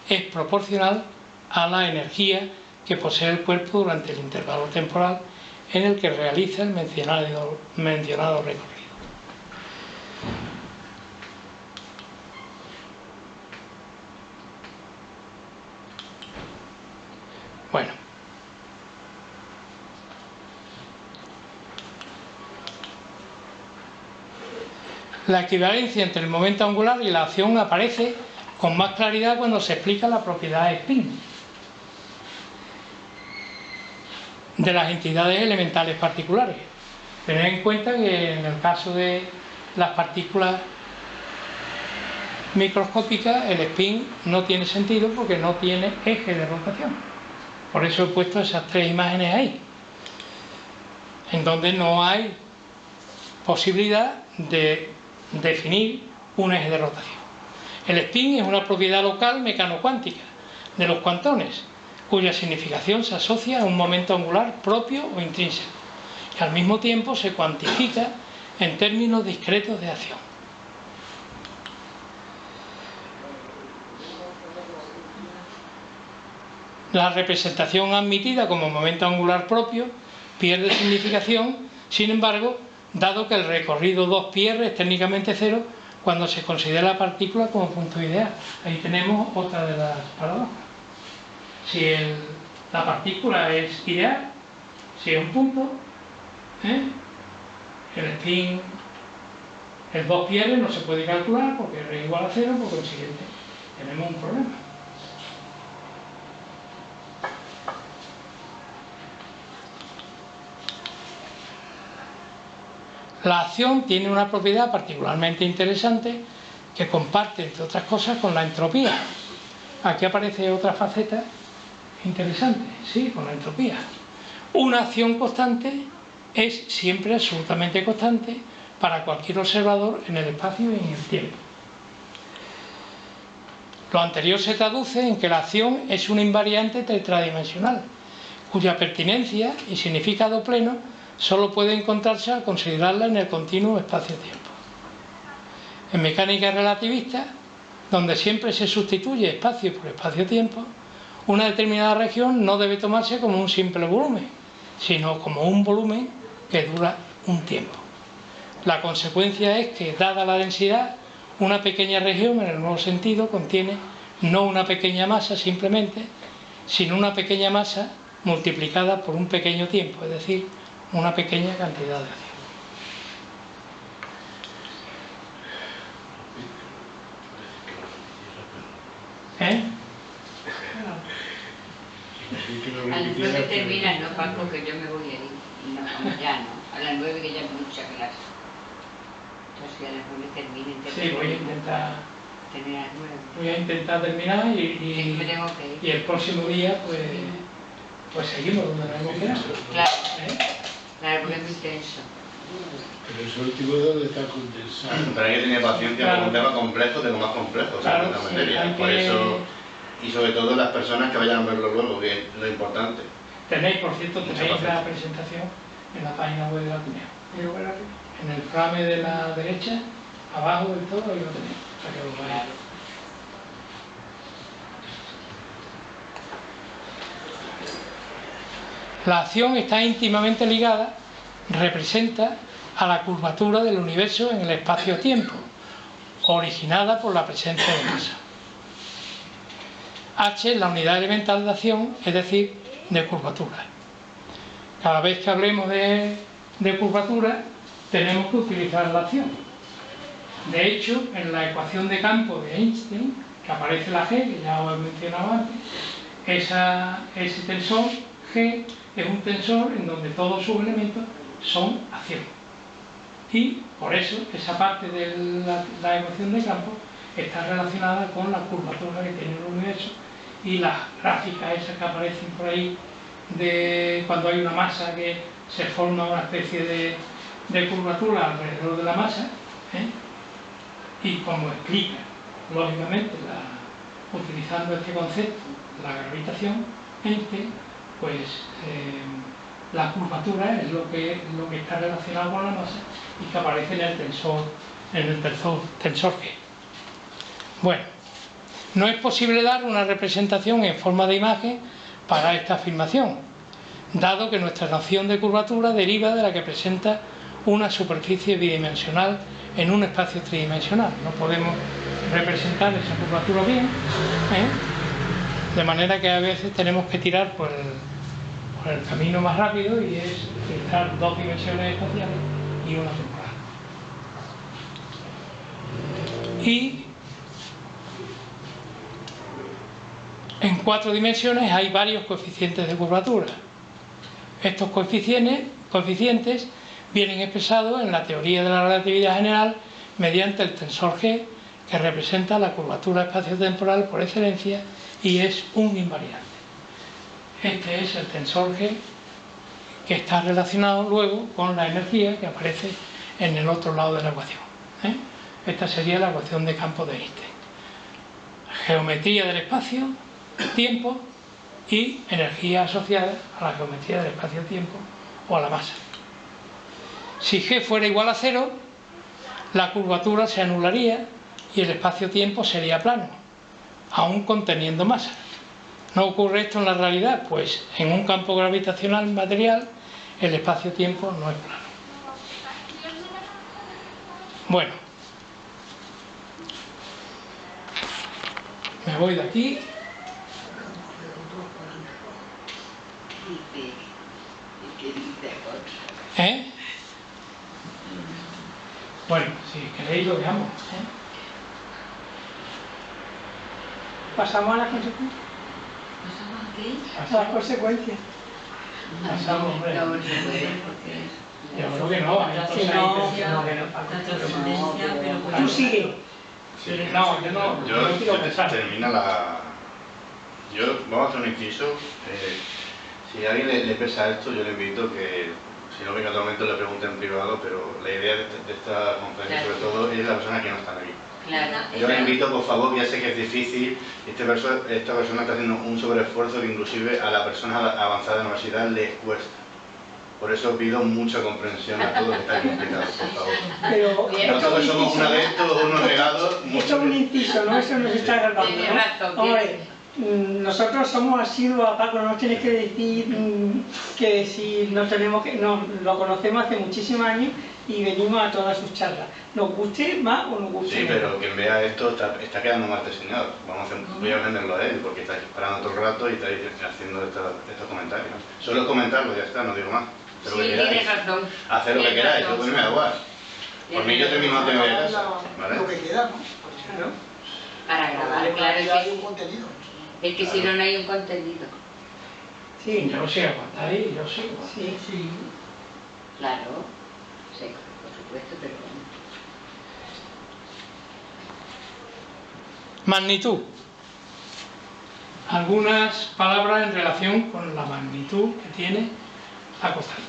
es proporcional a la energía que posee el cuerpo durante el intervalo temporal en el que realiza el mencionado recorrido. Bueno, la equivalencia entre el momento angular y la acción aparece con más claridad cuando se explica la propiedad spin de las entidades elementales particulares. Tened en cuenta que en el caso de las partículas microscópicas el spin no tiene sentido porque no tiene eje de rotación. Por eso he puesto esas tres imágenes ahí, en donde no hay posibilidad de definir un eje de rotación. El spin es una propiedad local mecanocuántica de los cuantones, cuya significación se asocia a un momento angular propio o intrínseco, que al mismo tiempo se cuantifica en términos discretos de acción. La representación admitida como momento angular propio pierde significación, sin embargo, dado que el recorrido 2πr es técnicamente cero cuando se considera la partícula como punto ideal. Ahí tenemos otra de las paradojas. Si la partícula es ideal, si es un punto, el spin, el 2πr no se puede calcular porque es igual a cero, por consiguiente tenemos un problema. La acción tiene una propiedad particularmente interesante que comparte, entre otras cosas, con la entropía. Aquí aparece otra faceta interesante, sí, con la entropía. Una acción constante es siempre absolutamente constante para cualquier observador en el espacio y en el tiempo. Lo anterior se traduce en que la acción es una invariante tetradimensional, cuya pertinencia y significado pleno solo puede encontrarse al considerarla en el continuo espacio-tiempo. En mecánica relativista, donde siempre se sustituye espacio por espacio-tiempo, una determinada región no debe tomarse como un simple volumen, sino como un volumen que dura un tiempo. La consecuencia es que, dada la densidad, una pequeña región, en el nuevo sentido, contiene no una pequeña masa simplemente, sino una pequeña masa multiplicada por un pequeño tiempo, es decir, una pequeña cantidad de acción. A las 9 termina, no, Paco, que yo me voy a ir. No, como ya no. A las 9 que ya hay mucha clase. Entonces que a las 9 terminen. Sí, voy a intentar terminar a las 9. Voy a intentar terminar Sí, me tengo que ir. y el próximo día pues seguimos donde nos hemos quedado. Claro. Claro, porque es muy intenso. Pero eso último es donde está condensado. Pero hay que tener paciencia Claro. con un tema complejo de lo más complejo, Claro, la sí, materia. hay Por que- eso, y sobre todo las personas que vayan a verlo luego, que es lo importante. Tenéis, por cierto, Mucha tenéis paciencia. la presentación en la página web de la Ateneo. En el frame de la derecha, abajo del todo, ahí lo tenéis, para que lo veáis. La acción está íntimamente ligada, representa a la curvatura del universo en el espacio-tiempo, originada por la presencia de masa. H es la unidad elemental de acción, es decir, de curvatura. Cada vez que hablemos de curvatura, tenemos que utilizar la acción. De hecho, en la ecuación de campo de Einstein, que aparece la G, que ya os he mencionado antes, ese tensor G es un tensor en donde todos sus elementos son acción. Y por eso esa parte de la ecuación de campo está relacionada con la curvatura que tiene el universo y las gráficas esas que aparecen por ahí de cuando hay una masa que se forma una especie de curvatura alrededor de la masa, y como explica lógicamente, utilizando este concepto, la gravitación, en que pues la curvatura es lo que está relacionado con la masa y que aparece en el tensor G. Bueno, no es posible dar una representación en forma de imagen para esta afirmación, dado que nuestra noción de curvatura deriva de la que presenta una superficie bidimensional en un espacio tridimensional. No podemos representar esa curvatura bien, de manera que a veces tenemos que tirar por el camino más rápido, y es utilizar dos dimensiones espaciales y una temporal. Y en 4 dimensiones hay varios coeficientes de curvatura. Estos coeficientes vienen expresados en la teoría de la relatividad general mediante el tensor G, que representa la curvatura espaciotemporal por excelencia y es un invariante. Este es el tensor G, que está relacionado luego con la energía que aparece en el otro lado de la ecuación. Esta sería la ecuación de campo de Einstein. Geometría del espacio, tiempo y energía asociada a la geometría del espacio-tiempo o a la masa. Si G fuera igual a 0, la curvatura se anularía y el espacio-tiempo sería plano, aún conteniendo masa. ¿No ocurre esto en la realidad? Pues en un campo gravitacional material el espacio-tiempo no es plano. Bueno, me voy de aquí. Bueno, si queréis lo veamos. Pasamos a las consecuencias. ¿Pasamos aquí? A las consecuencias. Pasamos, hombre. No, no se puede, porque... Yo creo que no, hay cosas ahí. Tú sigue. Sí, no, yo no quiero pensar. Termina la... Vamos a hacer un inciso. Si a alguien le pesa esto, yo le invito que, si no, que actualmente le pregunte en privado, pero la idea de esta conferencia, sobre todo, es la persona que no está aquí. Claro. Yo le invito, por favor, ya sé que es difícil, esta persona está haciendo un sobreesfuerzo que inclusive a la persona avanzada de la universidad le cuesta. Por eso pido mucha comprensión a todos los que están implicados, por favor. Pero Nosotros somos un adepto, unos negados. Esto es un inciso, ¿no? Eso nos está grabando, Tiene ¿no? razón, Hombre, nosotros somos asiduos, Paco, no nos tienes que decir que si no tenemos que... No, lo conocemos hace muchísimos años y venimos a todas sus charlas. Nos guste más o nos guste Sí, menos. pero quien vea esto está quedando mal diseñado. Voy a venderlo a él, porque estáis parando todo el rato y estáis haciendo estos comentarios. Solo es comentarlo, ya está, no digo más. Sí, Hacer lo que queráis. tienes razón. Hacer lo que queráis, yo pues me da igual. Por mí yo termino de tener casa, ¿vale? Lo que queda, ¿no? Claro. Para grabar, claro, Ya hay un contenido. es que si no, no hay un contenido. Sí, Yo sí aguantáis, yo sí. sí, sí. Claro, sí, por supuesto, pero bueno. Magnitud. Algunas palabras en relación con la magnitud que tiene la constante.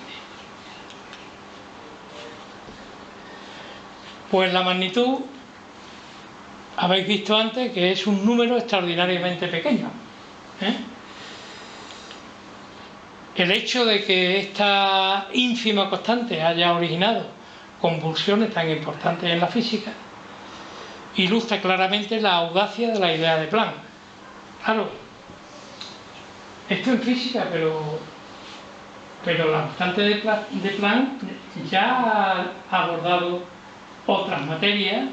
Pues la magnitud, habéis visto antes que es un número extraordinariamente pequeño. El hecho de que esta ínfima constante haya originado convulsiones tan importantes en la física ilustra claramente la audacia de la idea de Planck. Claro, esto en física, pero la constante de Planck ya ha abordado otras materias,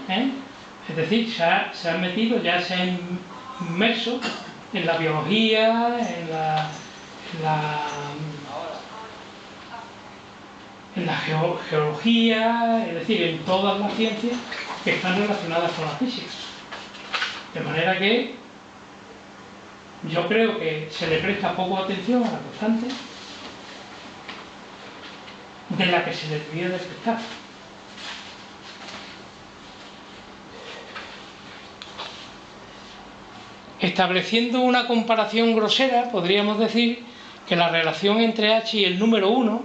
es decir, se ha metido, ya se ha inmerso en la biología, en la geología, es decir, en todas las ciencias que están relacionadas con la física. De manera que yo creo que se le presta poco atención a la constante de la que se le debería de prestar. Estableciendo una comparación grosera, podríamos decir que la relación entre h y el número 1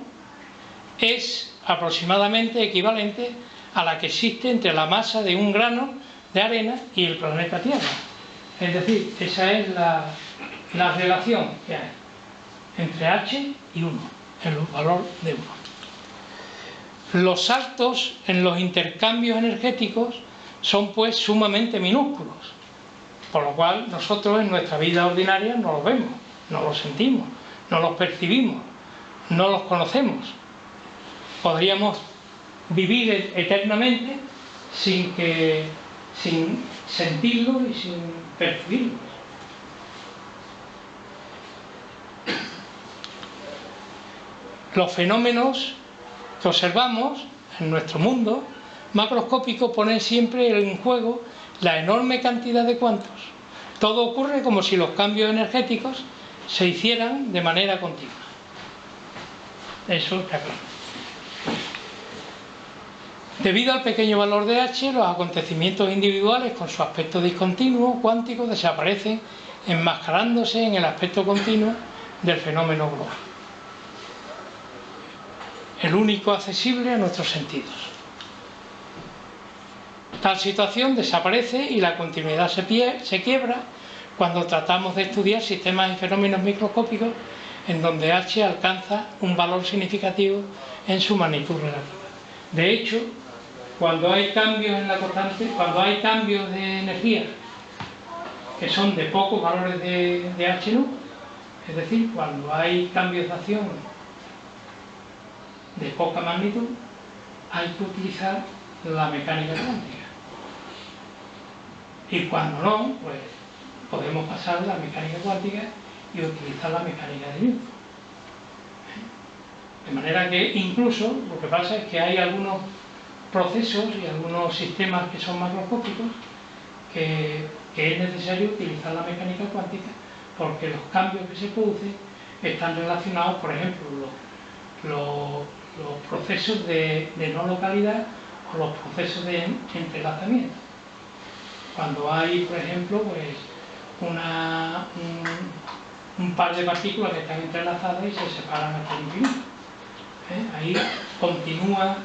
es aproximadamente equivalente a la que existe entre la masa de un grano de arena y el planeta Tierra. Es decir, esa es la relación que hay entre H y 1, el valor de 1. Los saltos en los intercambios energéticos son pues sumamente minúsculos, por lo cual nosotros en nuestra vida ordinaria no los vemos, no los sentimos, no los percibimos, no los conocemos. Podríamos vivir eternamente sin sentirlo y sin percibirlo. Los fenómenos que observamos en nuestro mundo macroscópico ponen siempre en juego la enorme cantidad de cuantos. Todo ocurre como si los cambios energéticos se hicieran de manera continua. Eso está claro. Debido al pequeño valor de H, los acontecimientos individuales con su aspecto discontinuo cuántico desaparecen, enmascarándose en el aspecto continuo del fenómeno global, el único accesible a nuestros sentidos. Tal situación desaparece y la continuidad se quiebra cuando tratamos de estudiar sistemas y fenómenos microscópicos en donde H alcanza un valor significativo en su magnitud relativa. De hecho, cuando hay cambios en la constante, cuando hay cambios de energía que son de pocos valores de H nu, es decir, cuando hay cambios de acción de poca magnitud, hay que utilizar la mecánica cuántica. Y cuando no, pues podemos pasar la mecánica cuántica y utilizar la mecánica de Newton. De manera que incluso lo que pasa es que hay algunos procesos y algunos sistemas que son macroscópicos que es necesario utilizar la mecánica cuántica porque los cambios que se producen están relacionados, por ejemplo, los procesos de no localidad o los procesos de entrelazamiento. Cuando hay, por ejemplo, pues un par de partículas que están entrelazadas y se separan hasta el infinito. Ahí continúan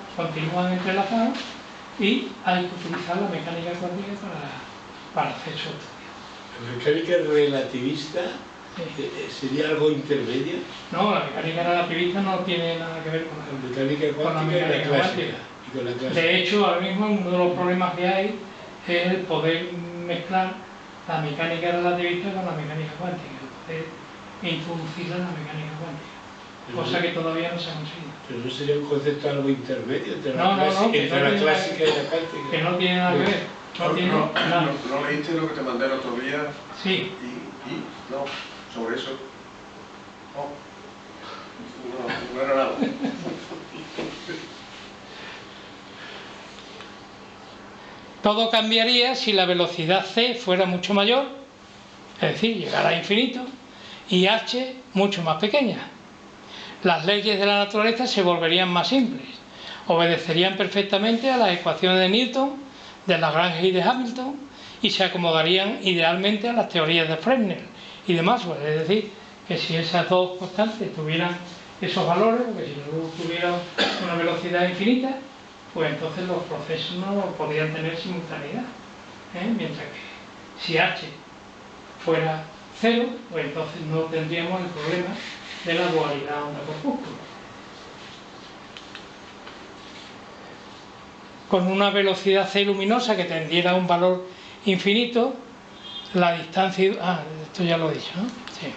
entrelazadas y hay que utilizar la mecánica cuántica para hacer su estudio. ¿La mecánica relativista sería algo intermedio? No, la mecánica relativista no tiene nada que ver con la mecánica cuántica y la clásica. De hecho, ahora mismo uno de los problemas que hay es el poder mezclar la mecánica relativista con la mecánica cuántica, el poder introducirla en la mecánica cuántica, cosa que todavía no se ha conseguido. Pero no sería un concepto algo intermedio entre la clásica y la cuántica. Que no tiene nada que ver. ¿No leíste lo que te mandé el otro día? Sí. No, sobre eso. No era nada. Todo cambiaría si la velocidad c fuera mucho mayor, es decir, llegara a infinito, y h mucho más pequeña. Las leyes de la naturaleza se volverían más simples, obedecerían perfectamente a las ecuaciones de Newton, de Lagrange y de Hamilton, y se acomodarían idealmente a las teorías de Fresnel y de Maxwell. Es decir, que si esas dos constantes tuvieran esos valores, o que si la luz tuviera una velocidad infinita, pues entonces los procesos no podrían tener simultaneidad. Mientras que si h fuera 0, pues entonces no tendríamos el problema de la dualidad onda-corpúsculo. Con una velocidad c luminosa que tendiera a un valor infinito, la distancia... esto ya lo he dicho, ¿no? Sí.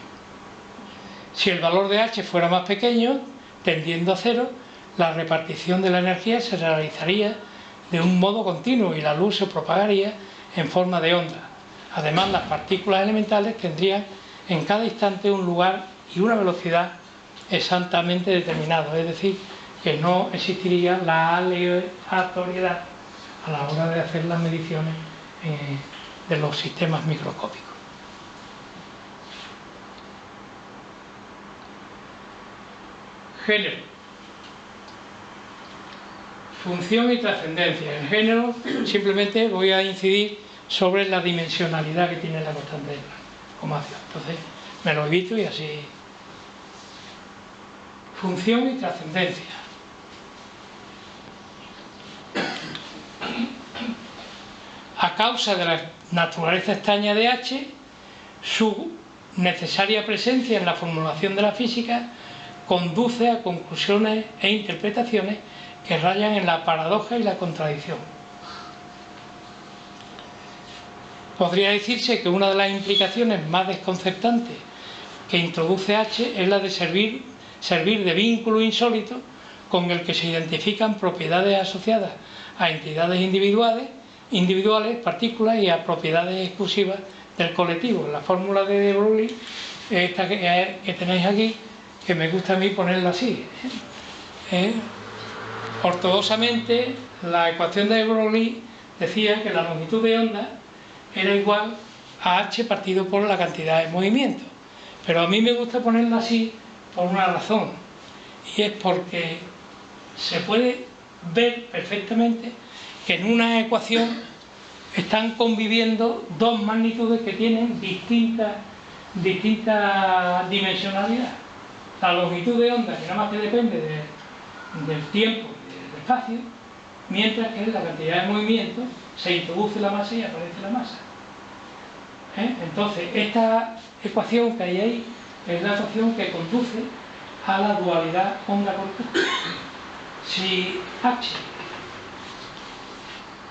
Si el valor de h fuera más pequeño, tendiendo a 0, la repartición de la energía se realizaría de un modo continuo y la luz se propagaría en forma de onda. Además, las partículas elementales tendrían en cada instante un lugar y una velocidad exactamente determinados, es decir, que no existiría la aleatoriedad a la hora de hacer las mediciones de los sistemas microscópicos. Género. Función y trascendencia. En género simplemente voy a incidir sobre la dimensionalidad que tiene la constante de Planck como acción. Entonces me lo evito y así. Función y trascendencia. causa de la naturaleza extraña de H, su necesaria presencia en la formulación de la física, conduce a conclusiones e interpretaciones que rayan en la paradoja y la contradicción. Podría decirse que una de las implicaciones más desconcertantes que introduce H es la de servir de vínculo insólito con el que se identifican propiedades asociadas a entidades individuales, partículas y a propiedades exclusivas del colectivo. La fórmula de Broglie, esta que tenéis aquí, que me gusta a mí ponerla así. Ortodoxamente, la ecuación de Broglie decía que la longitud de onda era igual a H partido por la cantidad de movimiento. Pero a mí me gusta ponerla así por una razón, y es porque se puede ver perfectamente que en una ecuación están conviviendo dos magnitudes que tienen distinta dimensionalidad. La longitud de onda, que nada más que depende del tiempo y del espacio, mientras que en la cantidad de movimiento se introduce la masa y aparece la masa. Entonces, esta ecuación que hay ahí es la ecuación que conduce a la dualidad onda-corpúsculo. Si H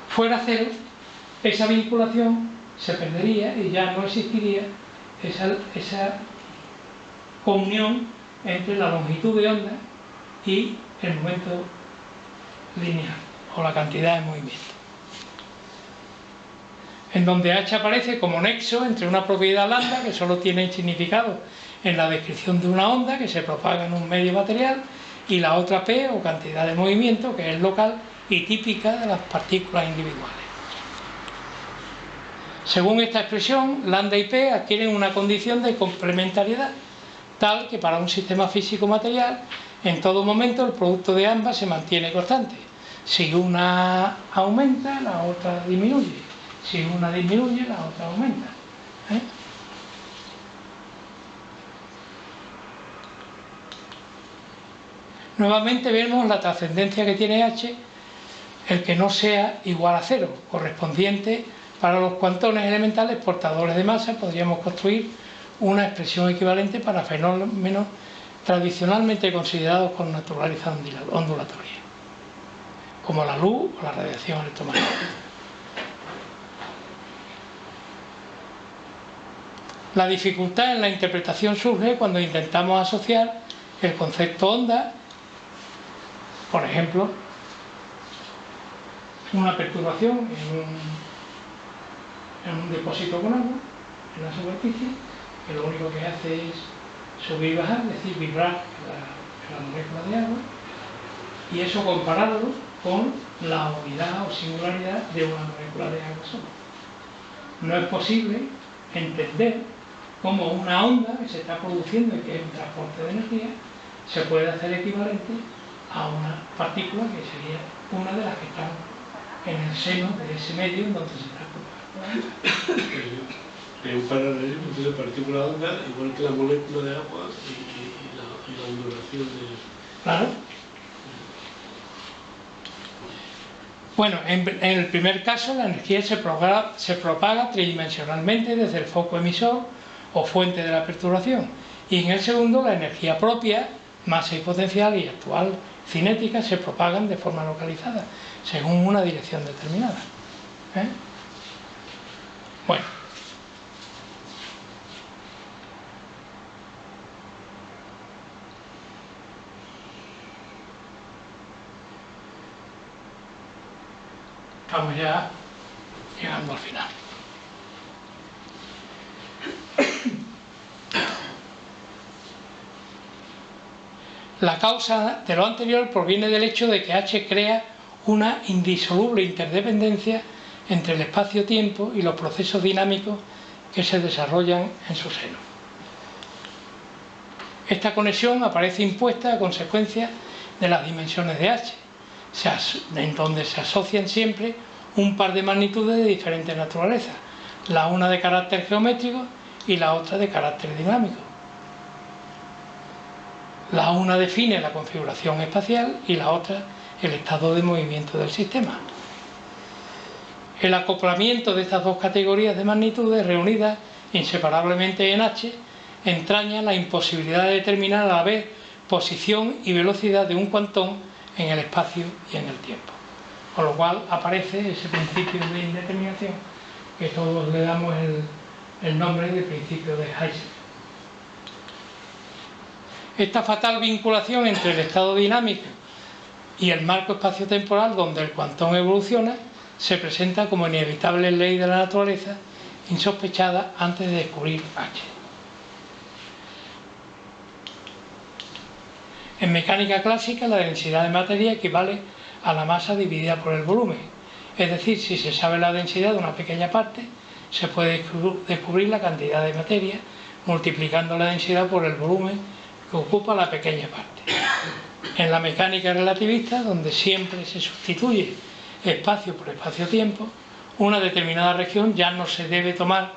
fuera cero, esa vinculación se perdería y ya no existiría esa comunión entre la longitud de onda y el momento lineal o la cantidad de movimiento, en donde H aparece como nexo entre una propiedad lambda, que solo tiene significado en la descripción de una onda que se propaga en un medio material, y la otra P, o cantidad de movimiento, que es local y típica de las partículas individuales. Según esta expresión, lambda y P adquieren una condición de complementariedad, tal que para un sistema físico-material, en todo momento el producto de ambas se mantiene constante. Si una aumenta, la otra disminuye. Si una disminuye, la otra aumenta. Nuevamente vemos la trascendencia que tiene H, el que no sea igual a cero, correspondiente para los cuantones elementales portadores de masa. Podríamos construir una expresión equivalente para fenómenos tradicionalmente considerados con naturaleza ondulatoria, como la luz o la radiación electromagnética. La dificultad en la interpretación surge cuando intentamos asociar el concepto onda, por ejemplo, una perturbación en un depósito con agua, en la superficie, que lo único que hace es subir y bajar, es decir, vibrar la molécula de agua, y eso compararlo con la unidad o singularidad de una molécula de agua sola. No es posible entender cómo una onda que se está produciendo y que es un transporte de energía se puede hacer equivalente a una partícula que sería una de las que están en el seno de ese medio en donde se está propagando. Es un paralelismo entre la partícula onda, igual que la molécula de agua y la ondulación de... Claro. Bueno, en el primer caso la energía se propaga tridimensionalmente desde el foco emisor o fuente de la perturbación, y en el segundo la energía propia, masa y potencial y actual cinética se propagan de forma localizada, según una dirección determinada. Bueno. Estamos ya llegando al final. La causa de lo anterior proviene del hecho de que H crea una indisoluble interdependencia entre el espacio-tiempo y los procesos dinámicos que se desarrollan en su seno. Esta conexión aparece impuesta a consecuencia de las dimensiones de H, en donde se asocian siempre un par de magnitudes de diferente naturaleza, la una de carácter geométrico y la otra de carácter dinámico. La una define la configuración espacial y la otra el estado de movimiento del sistema. El acoplamiento de estas dos categorías de magnitudes reunidas inseparablemente en H entraña la imposibilidad de determinar a la vez posición y velocidad de un cuantón en el espacio y en el tiempo. Con lo cual aparece ese principio de indeterminación que todos le damos el nombre de principio de Heisenberg. Esta fatal vinculación entre el estado dinámico y el marco espaciotemporal donde el cuantón evoluciona se presenta como inevitable ley de la naturaleza, insospechada antes de descubrir H. En mecánica clásica, la densidad de materia equivale a la masa dividida por el volumen. Es decir, si se sabe la densidad de una pequeña parte, se puede descubrir la cantidad de materia multiplicando la densidad por el volumen que ocupa la pequeña parte. En la mecánica relativista, donde siempre se sustituye espacio por espacio-tiempo, una determinada región ya no se debe tomar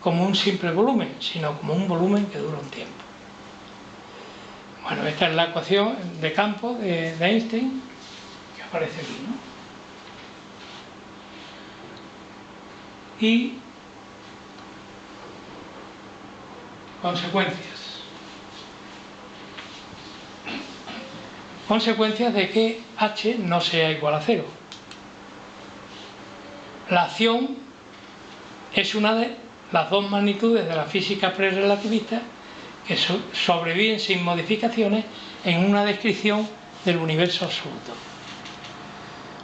como un simple volumen, sino como un volumen que dura un tiempo. Bueno, esta es la ecuación de campo de Einstein, que aparece aquí, ¿no? Y consecuencias. Consecuencias de que H no sea igual a cero. La acción es una de las dos magnitudes de la física prerelativista que sobreviven sin modificaciones en una descripción del universo absoluto.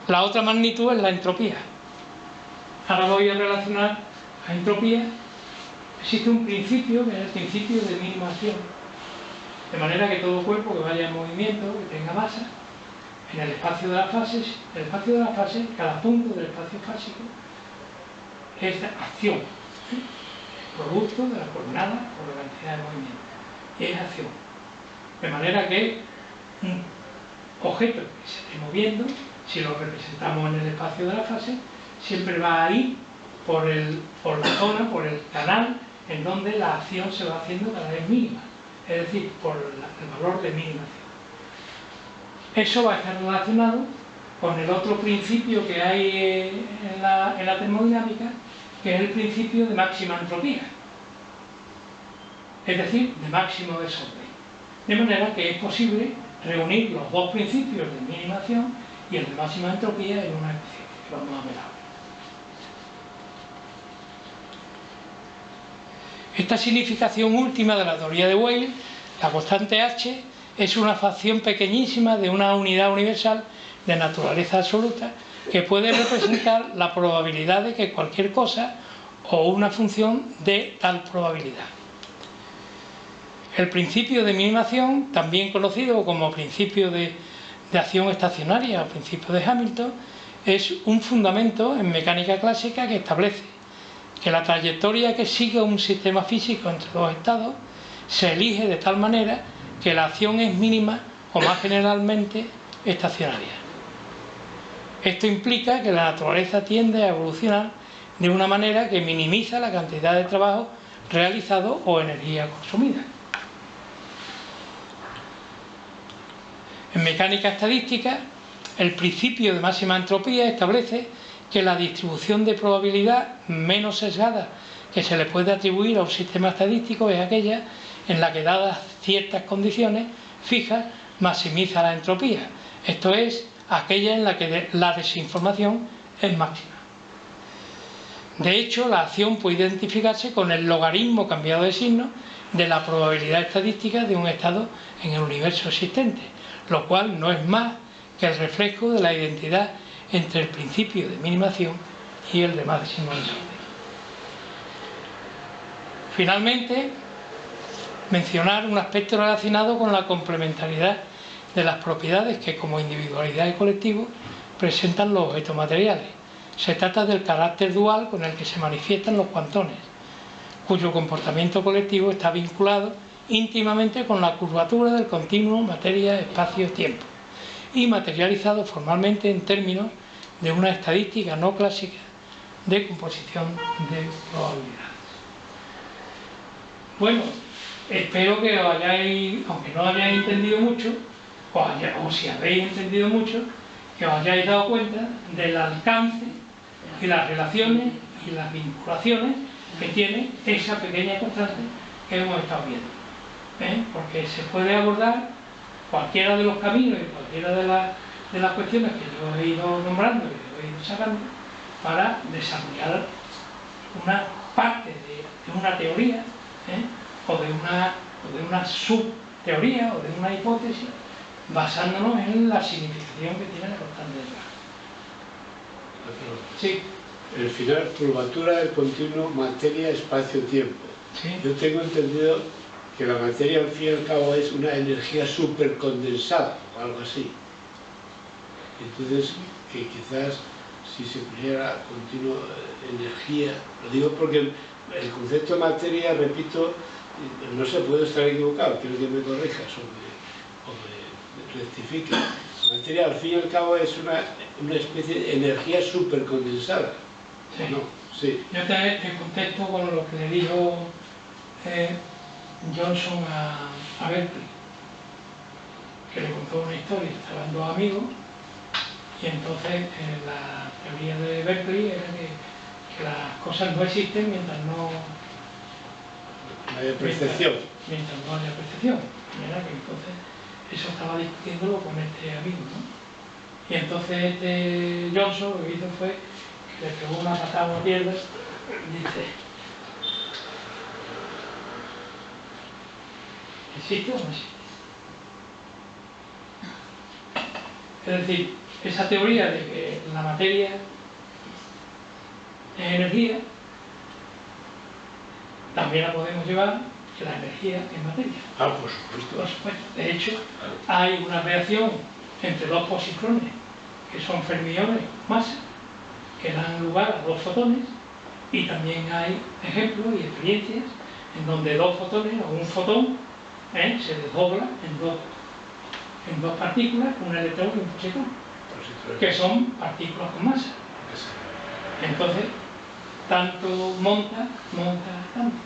La otra magnitud es la entropía. Ahora voy a relacionar la entropía. Existe un principio, que es el principio de minimación, de manera que todo cuerpo que vaya en movimiento, que tenga masa, en el espacio de las fases, cada punto del espacio fásico es acción, el producto de las coordenadas por la cantidad de movimiento, es acción. De manera que un objeto que se esté moviendo, si lo representamos en el espacio de la fase, siempre va a ir por la zona, por el canal en donde la acción se va haciendo cada vez mínima, es decir, por el valor de minimación. Eso va a estar relacionado con el otro principio que hay en la termodinámica, que es el principio de máxima entropía, es decir, de máximo desorden. De manera que es posible reunir los dos principios de minimación y el de máxima entropía en una ecuación, que vamos a ver ahora. Esta significación última de la teoría de Weyl, la constante H, es una fracción pequeñísima de una unidad universal de naturaleza absoluta que puede representar la probabilidad de que cualquier cosa o una función dé tal probabilidad. El principio de minimación, también conocido como principio de acción estacionaria o principio de Hamilton, es un fundamento en mecánica clásica que establece que la trayectoria que sigue un sistema físico entre dos estados se elige de tal manera que la acción es mínima o más generalmente estacionaria. Esto implica que la naturaleza tiende a evolucionar de una manera que minimiza la cantidad de trabajo realizado o energía consumida. En mecánica estadística, el principio de máxima entropía establece que la distribución de probabilidad menos sesgada que se le puede atribuir a un sistema estadístico es aquella en la que, dadas ciertas condiciones fijas, maximiza la entropía, esto es, aquella en la que la desinformación es máxima. De hecho, la acción puede identificarse con el logaritmo cambiado de signo de la probabilidad estadística de un estado en el universo existente, lo cual no es más que el reflejo de la identidad entre el principio de minimación y el de máximo desorden. Finalmente, mencionar un aspecto relacionado con la complementariedad de las propiedades que, como individualidad y colectivo, presentan los objetos materiales. Se trata del carácter dual con el que se manifiestan los cuantones, cuyo comportamiento colectivo está vinculado íntimamente con la curvatura del continuo materia-espacio-tiempo y materializado formalmente en términos de una estadística no clásica de composición de probabilidades. Bueno, espero que os hayáis, aunque no hayáis entendido mucho, o si habéis entendido mucho, que os hayáis dado cuenta del alcance y las relaciones y las vinculaciones que tiene esa pequeña constante que hemos estado viendo. Porque se puede abordar cualquiera de los caminos y cualquiera de las cuestiones que yo he ido nombrando y he ido sacando para desarrollar una parte de una teoría o de una subteoría o de una hipótesis basándonos en la significación que tiene la constante de Planck. Sí. El final, curvatura del continuo materia-espacio-tiempo. Sí. Yo tengo entendido que la materia al fin y al cabo es una energía supercondensada o algo así. Entonces, que quizás si se pusiera continua energía, lo digo porque el concepto de materia, repito, no se puede estar equivocado, quiero que me corrijas o me rectifique. La materia al fin y al cabo es una especie de energía supercondensada. Sí. ¿No? Sí. Yo te contesto con lo que le dijo Johnson a Berkeley, que le contó una historia, estaban dos amigos, y entonces la teoría de Berkeley era que las cosas no existen mientras no haya percepción. Mientras no haya percepción. Era que entonces eso estaba discutiéndolo con este amigo, ¿no? Y entonces este Johnson lo que hizo fue que le pegó una patada a una piedra y dice: ¿existe o no existe? Es decir, esa teoría de que la materia es energía, también la podemos llevar que la energía es materia. Ah, por supuesto. Por supuesto. De hecho, hay una reacción entre dos positrones, que son fermiones masa, que dan lugar a dos fotones, y también hay ejemplos y experiencias en donde dos fotones o un fotón se desdobla en dos partículas, un electrón y un positrón, que son partículas con masa. Entonces, tanto monta tanto.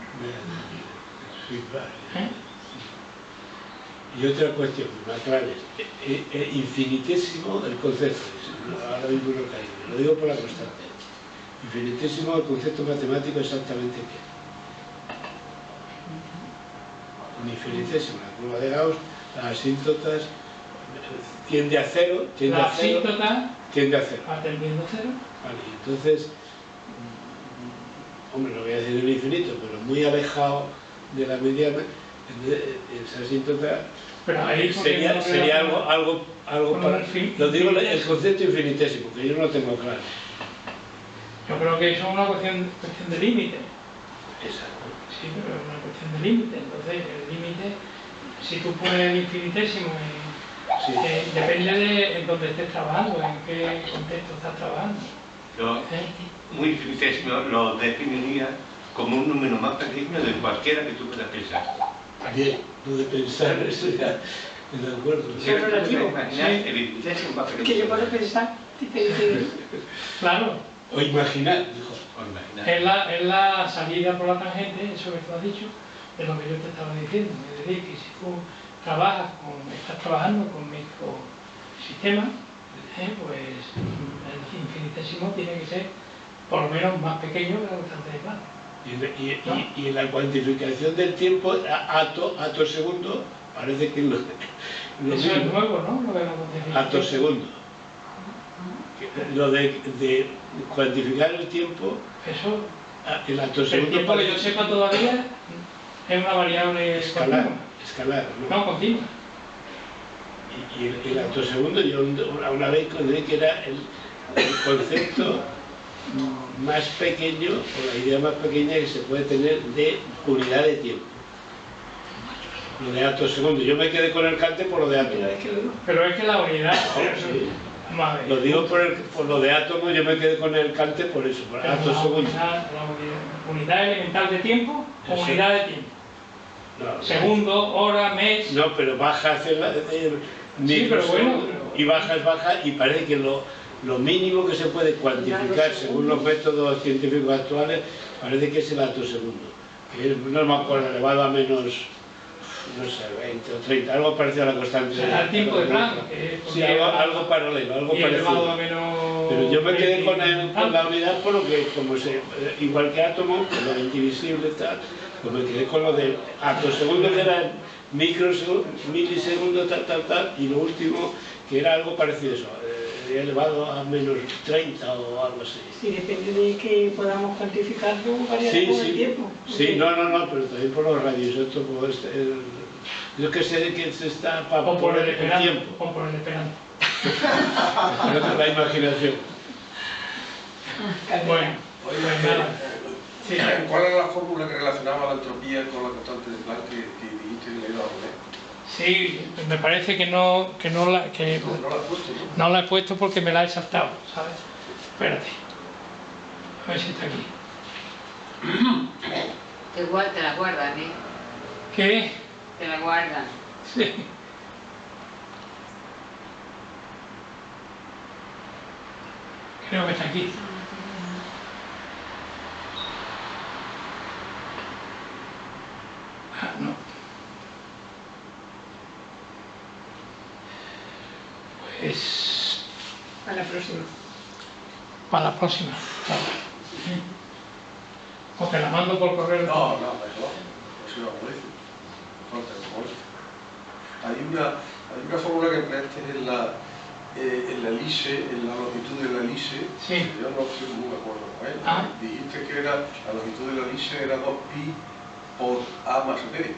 Sí, vale. Y otra cuestión, me aclares, infinitésimo el concepto, ahora mismo no caigo, lo digo por la constante. Infinitésimo el concepto matemático exactamente qué. Un infinitésimo, la curva de Gauss, las asíntotas tiende a cero, La asíntota tiende a cero. va tendiendo a cero. Vale, entonces, hombre, no voy a decir el infinito, pero muy alejado de la mediana, esa asíntota pero ahí sería algo para... Lo digo el concepto infinitésimo, que yo no lo tengo claro. Yo creo que eso es una cuestión de límite. Exacto. Sí, pero es una cuestión de límite. Entonces, el límite, si tú pones el infinitésimo, Sí. depende de en dónde estés trabajando, en qué contexto estás trabajando. Yo, muy infinitésimo, lo definiría como un número más pequeño de cualquiera que tú puedas pensar. Bien, lo de pensar, eso ya, de acuerdo. Sí, es relativo. Imaginar el infinitésimo más pequeño. Que yo puedo pensar, dice, Claro, O imaginar, dijo. O imaginar. es la salida por la tangente, eso que tú has dicho, de lo que yo te estaba diciendo. Es decir, que si tú estás trabajando con microsistemas, pues el infinitésimo tiene que ser por lo menos más pequeño que la constante de Planck. Y en la cuantificación del tiempo, ato segundo, parece que lo Eso es mismo. nuevo, ¿no? Lo de la cuantificación. Ato segundo. Lo de cuantificar el tiempo, Eso, el ato el segundo tiempo que yo parece sepa todavía es una variable escalar, continua. escalar, ¿no? No, continua. Y el autosegundo, yo una vez encontré que era el concepto más pequeño, o la idea más pequeña que se puede tener de unidad de tiempo. Lo de autosegundo. Yo me quedé con el Cante por lo de átomo. Pero es que la unidad... Sí. Vamos a ver. Lo digo por lo de átomo, yo me quedé con el Cante por eso, por Pero autosegundo. la unidad elemental de tiempo o Eso. unidad de tiempo. No, Segundo, hora, mes... no, pero baja hacia la... Sí, pero bueno, y baja es baja, y parece que lo mínimo que se puede cuantificar según los métodos científicos actuales parece que es el atosegundo, que es, no me acuerdo, elevado a menos no sé, 20 o 30, algo parecido a la constante. Será el tiempo de Planck. Sí, algo paralelo, algo parecido. Pero yo me quedé con la unidad por lo que, como igual que átomo, con lo indivisible y tal, pues me quedé con lo de atosegundos que eran milisegundos, tal, y lo último, que era algo parecido a eso, elevado a menos 30 o algo así. Sí, depende de que podamos cuantificarlo, variará Sí, con sí. el tiempo. Sí, no, pero también por los radios, esto pues, yo que sé de quién se está para O por el esperanto. tiempo. O por el esperanto. La imaginación. Bueno, Oye, pues nada. Sí. ¿cuál era la fórmula que relacionaba la entropía con la constante de Planck que dijiste que le iba a poner? Sí, me parece que no la No la has puesto, ¿no? no la he puesto porque me la he saltado, ¿sabes? Espérate. A ver si está aquí. Te la guardan, ¿eh? ¿Qué? Te la guardan. Sí. Creo que está aquí. Ah, no. Pues A la próxima. para la próxima. O te la mando por correo. No, mejor. Eso no aparece. Falta que moleste. Hay una fórmula que empleaste en la LISE, en la longitud de la LISE. Sí. Yo no sé, no me acuerdo cuál es. Ah. Dijiste que la longitud de la LISE era 2pi por A más medio.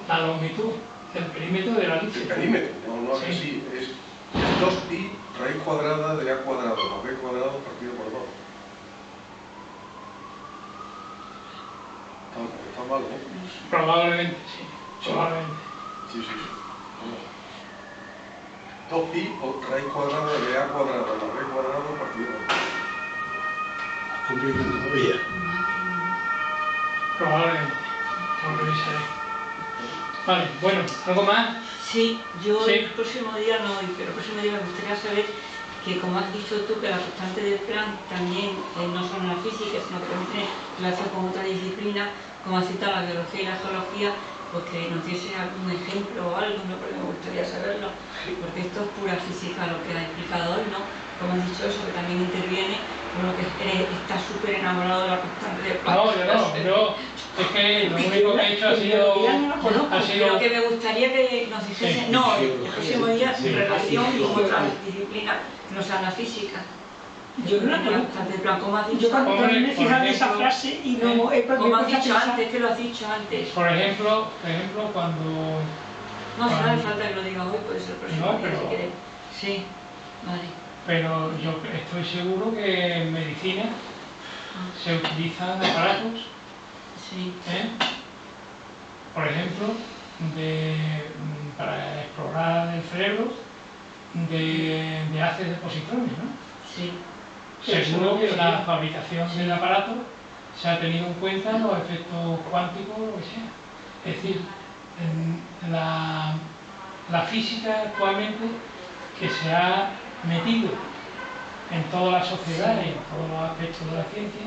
La longitud del perímetro de la El lista. perímetro, no es Sí. así, es 2pi raíz cuadrada de A cuadrado más B cuadrado partido por 2. Está mal, ¿no? Probablemente, sí. Probablemente. Sí. 2pi por raíz cuadrada de A cuadrado más B cuadrado partido por 2. Complicado todavía. Probablemente. Lo revisaré. Vale, bueno, ¿algo más? Sí, yo Sí. el próximo día no voy, pero el próximo día me gustaría saber que, como has dicho tú, que las constantes de Planck también no son la física, sino que también tienen relación con otras disciplinas, como has citado la biología y la geología, pues que nos diese algún ejemplo o algo, ¿no? Porque me gustaría saberlo, porque esto es pura física lo que ha explicado hoy, ¿no? Como has dicho eso, que también interviene con lo que está súper enamorado de la constante de Planck. No, yo es que lo único que he hecho ha sido... Pero que me gustaría que nos dijese, Sí. no, el próximo día Sí. en relación Sí. con otras disciplinas que no sean la física. Yo no la conozco. Constante de Planck, como has Yo dicho cuando antes. también me he fijado en esa ejemplo, frase y no he Como has dicho pensado. antes, que lo has dicho antes. Por ejemplo, cuando... No hace nada falta que lo digas hoy, puede ser el próximo No, día pero- si quieres. Sí, vale. Pero yo estoy seguro que en medicina se utilizan aparatos, Sí. por ejemplo, para explorar el cerebro de haces de positrones, ¿no? Sí. Seguro que en la fabricación del aparato se ha tenido en cuenta los efectos cuánticos o lo que sea. Es decir, la física actualmente que se ha metido en toda la sociedad y en todos los aspectos de la ciencia,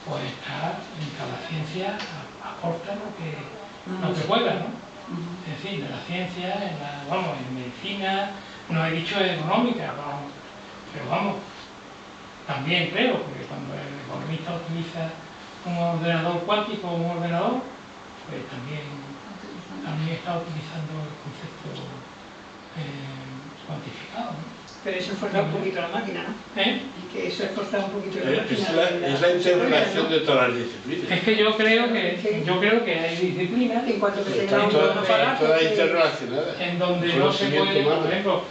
pues está en cada ciencia aporta lo que pueda, ¿no? Es decir, en la ciencia, en medicina, no he dicho económica, pero vamos, también creo, porque cuando el economista utiliza un ordenador cuántico o un ordenador, pues también está utilizando el concepto cuantificado, ¿no? Pero eso esforzar un poquito la máquina, ¿no? Y que eso esforzar un poquito la máquina. Es la interrelación de todas las disciplinas. Es que yo creo que hay disciplinas En cuanto que Pero tenga están un aparato todas que- interrelacionadas. en donde no se Conocimiento puede, humano. por ejemplo,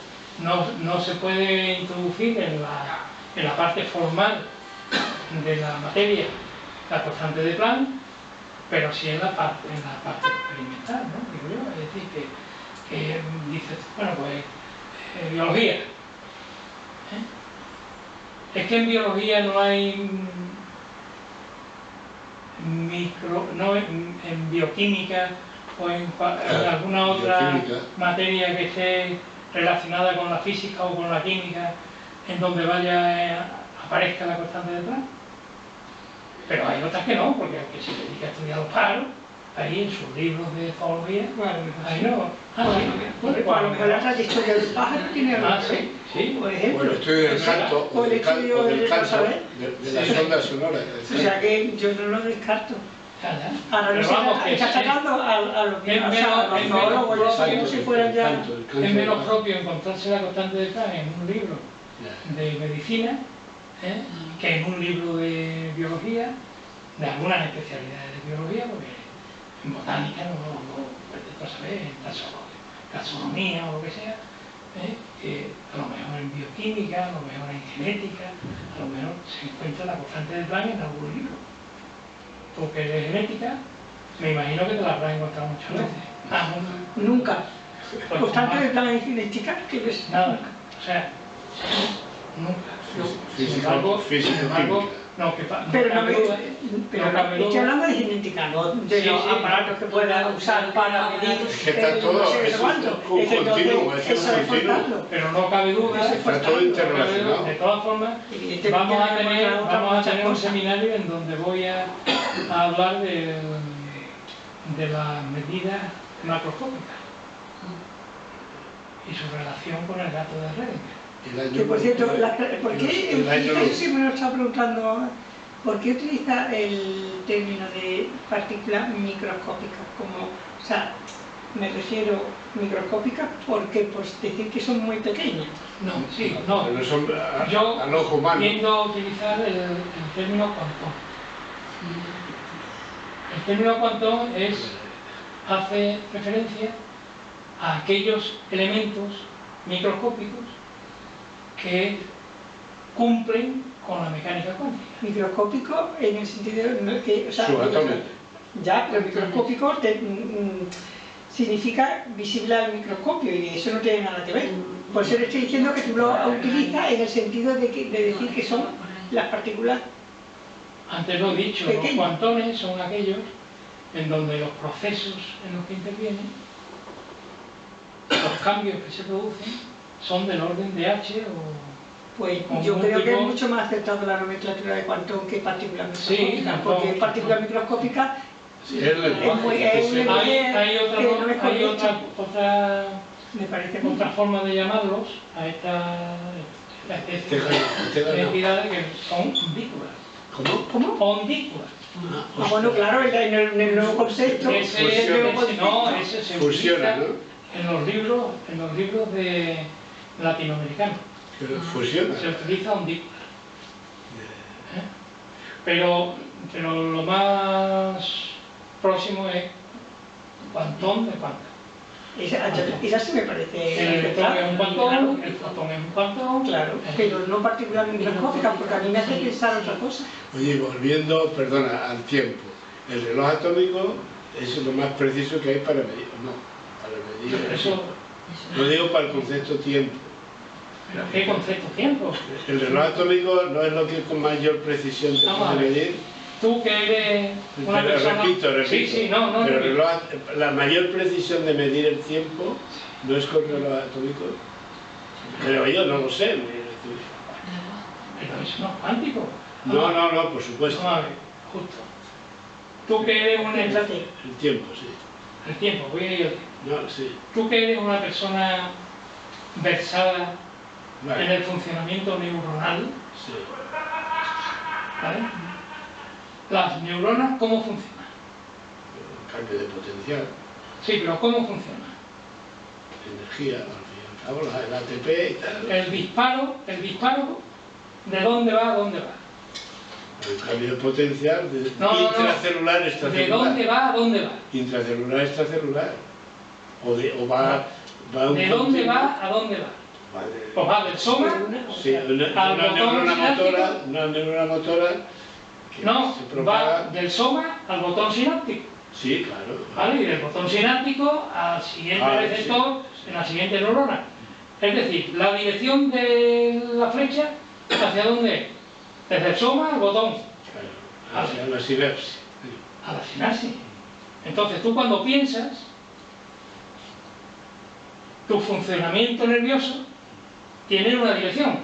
no se puede introducir en la parte formal de la materia la constante de Planck, pero sí en la parte experimental, ¿no? Digo yo. Es decir, que dices, bueno, pues biología. Es que en biología no hay en bioquímica o en alguna otra Bioquímica. materia que esté relacionada con la física o con la química en donde aparezca la constante de Planck. Pero hay otras que no, porque el que se dedica a estudiar los paros ahí en sus libros de zoología, Bueno, ahí no. pues a lo mejor la trayectoria del pájaro tiene algo que ver. Sí. Por O el ejemplo. estudio del canto, O el estudio o del del canto, saber. de las ondas sonoras. O sea que yo no lo descarto. Ahora Pero no se vamos, que está es- sacando a los es menos- es menos zoólogos, ya son propio, como si fueran ya... Es menos propio encontrarse la constante de Planck en un libro de medicina que en un libro de biología, de algunas especialidades de biología, porque en botánica no pretendo saber, en taxonomía o lo que sea, a lo mejor en bioquímica, a lo mejor en genética, a lo mejor se encuentra la constante de Planck en algún libro. Porque de genética, me imagino que te la habrás encontrado muchas veces. Nunca. Pues Constante más- de plan genética, que yo sé. Nada, o sea, nunca. Sin embargo, no, que Pero no cabe me, duda, pero no cabe estoy duda. hablando de genética, no de Sí, los sí. aparatos que pueda usar para medir Es que está todo, no sé es cuánto. un Es que entonces continuo, es un eso es continuo. forzarlo. Pero no cabe duda, Eso es Está todo forzarlo. interrelacionado. de todas formas, Evidentemente vamos a tenemos tener, otra vamos a muchas tener un cosas. seminario en donde voy a hablar de las medidas macroscópicas y su relación con el dato de Röntgen. Que por cierto, ¿por qué el año eso sí me lo estaba preguntando ahora? ¿Por qué utiliza el término de partículas microscópicas? Como, o sea, me refiero microscópicas porque por decir que son muy pequeñas. No, sí, no. Pero son Yo al ojo humano. tiendo a utilizar el término cuantón. El término cuantón hace referencia a aquellos elementos microscópicos que cumplen con la mecánica cuántica. Microscópico en el sentido que, o sea, Subatómico. ya, pero microscópico significa visible al microscopio y eso no tiene nada que ver. Por eso le estoy diciendo que tú lo utilizas en el sentido de decir que son las partículas. Antes lo he dicho, Pequeño. los cuantones son aquellos en donde los procesos en los que intervienen, los cambios que se producen, son del orden de H o... Pues Con yo creo que es múltiplos- mucho más acertado la nomenclatura de cuantón que partícula microscópica, Sí, porque no. partícula microscópica Sí, es el lenguaje. es muy... es un Hay lenguaje otra, que no es hay correcto. otra Me parece muy otra forma de llamarlos a esta especie de entidades que son ondículas. ¿Cómo? Ondículas. Ah, bueno, claro, en el nuevo concepto, Ese, en el nuevo ese no, concepto. ese se Fusiona, utiliza ¿no? en los libros de latinoamericanos. Pero fusiona. Se utiliza ondícula. Pero lo más próximo es cuantón de cuanta. Esa sí me parece... El electrón es un claro, cuantón, el fotón es un cuantón. claro, pero no partícula microscópica, porque a mí me hace pensar otra cosa. Oye, volviendo, perdona, al tiempo. El reloj atómico es lo más preciso que hay para medir, no, para medir. Eso, Lo digo para el concepto tiempo. ¿qué concepto tiempo? El reloj atómico no es lo que con mayor precisión te Vamos a puede ver. medir. Tú que eres una Pero persona... repito. Sí, no, Pero el repito. la mayor precisión de medir el tiempo no es con reloj atómico. Pero yo no lo sé. Pero eso no es cuántico. No, por supuesto. Vamos a ver, justo. Tú que eres un... Fíjate, El tiempo, sí. El tiempo, voy a ir al tiempo. No, sí. Tú que eres una persona versada en Vale. el funcionamiento neuronal, Sí. ¿vale? Las neuronas, ¿cómo funcionan? Cambio de potencial, Sí, pero ¿cómo funcionan? energía, al fin y al cabo, el ATP y tal. El disparo, ¿de dónde va a dónde va? El cambio de potencial de No, intracelular, ¿De extracelular. dónde va a dónde va? Intracelular, extracelular. O va a un ¿De dónde continuo. va a dónde va? Vale. Pues va del soma, Sí, una al botón neurona sináptico. motora, una neurona motora que no, se va propaga. del soma al botón sináptico, Sí, claro. ¿vale? Y del botón sináptico al siguiente Ah, receptor en la siguiente neurona. Es decir, la dirección de la flecha, ¿hacia dónde es? Desde el soma al botón, Claro. Hacia la sinapsis. a la sinapsis. Entonces tú cuando piensas, tu funcionamiento nervioso tiene una dirección,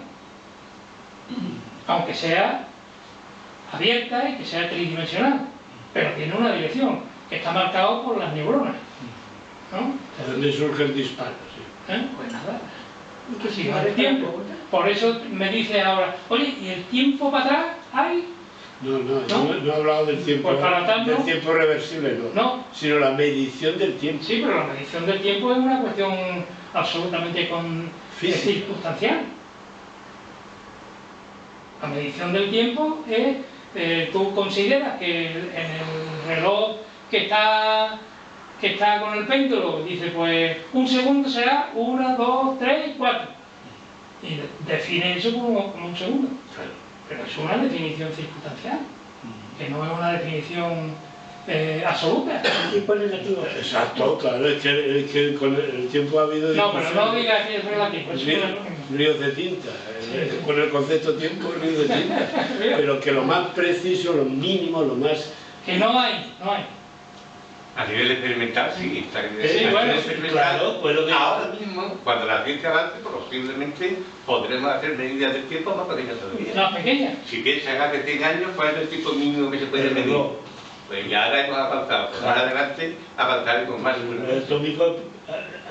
aunque sea abierta y que sea tridimensional, pero tiene una dirección. que está marcado por las neuronas, ¿no? ¿De dónde surgen disparos? Sí. Pues nada, Y que así si va no el tiempo. Por eso me dice ahora, oye, ¿y el tiempo para atrás hay? No, ¿No? no he hablado del tiempo, Pues para tanto, del tiempo reversible, no. sino la medición del tiempo. Sí, pero la medición del tiempo es una cuestión absolutamente Física. circunstancial. La medición del tiempo es, tú consideras que en el reloj que está con el péndulo, dice pues un segundo será 1, 2, 3, 4. Y define eso como un segundo. Claro. Pero es una definición circunstancial, que no es una definición absoluta. tiempo relativo. Exacto, claro, es que con el tiempo ha habido No, pero no discusiones. digas que es relativo, eso es Ríos de tinta, con el concepto tiempo, ríos de tinta. Pero que lo más preciso, lo mínimo, lo más... que no hay. A nivel experimental, sí, está Sí, a nivel bueno, experimental. claro, pues lo que- Ahora mismo, cuando la ciencia avance, posiblemente podremos hacer medidas del tiempo más pequeñas todavía. Más pequeña. Si piensan hace 100 años, ¿cuál es el tiempo mínimo que se puede El medir? reloj. Pues ya ahora hemos avanzado, pero más adelante avanzaremos más. El atómico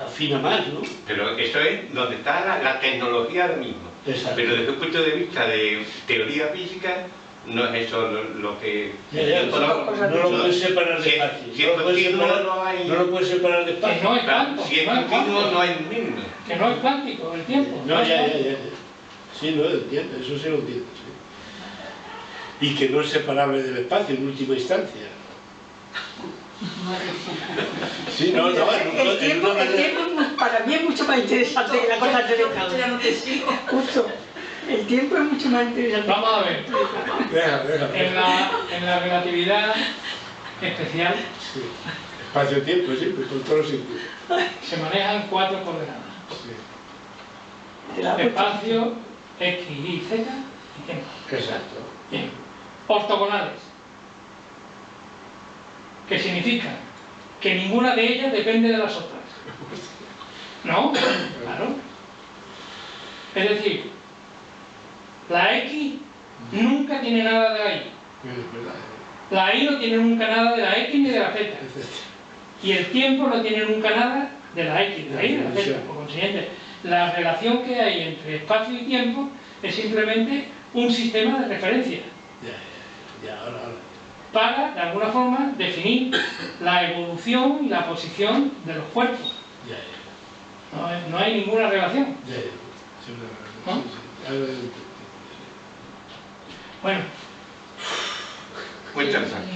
afina más, ¿no? Pero eso es donde está la tecnología ahora mismo. Exacto. Pero desde un punto de vista de teoría física, no es eso lo que... Ya, no lo puedes separar de espacio. Si es continuo, no hay... No lo puedes separar de Que espacio. no es Claro, cuántico. si es no es continuo, cuántico, no hay mínimo. que no es cuántico el tiempo. No, es ya. cuántico. Sí, no, entiendo, eso sí lo entiendo. Sí. Y que no es separable del espacio en última instancia. Sí, no, El tiempo para mí es mucho más interesante que la cosa del Ya no te sigo. Justo. El tiempo es mucho más interesante. Vamos a ver, Deja. en la relatividad especial Sí. Espacio-tiempo, sí, pues con todos los sentidos. se manejan 4 coordenadas. Sí. Te la hago Espacio, X, Y, Z y tiempo. Exacto. Bien. Ortogonales. Que significa que ninguna de ellas depende de las otras. ¿No? Claro. Es decir, la X nunca tiene nada de la Y. Es verdad. La Y no tiene nunca nada de la X ni de la Z. Y el tiempo no tiene nunca nada de la X, de la Y, de la Z. Por consiguiente, la relación que hay entre espacio y tiempo es simplemente un sistema de referencia Ya, ahora. para, de alguna forma, definir la evolución y la posición de los cuerpos. Ya. No hay ninguna relación. Sí, sí, ¿No? sí. Ahora, Bueno, Muy interesante.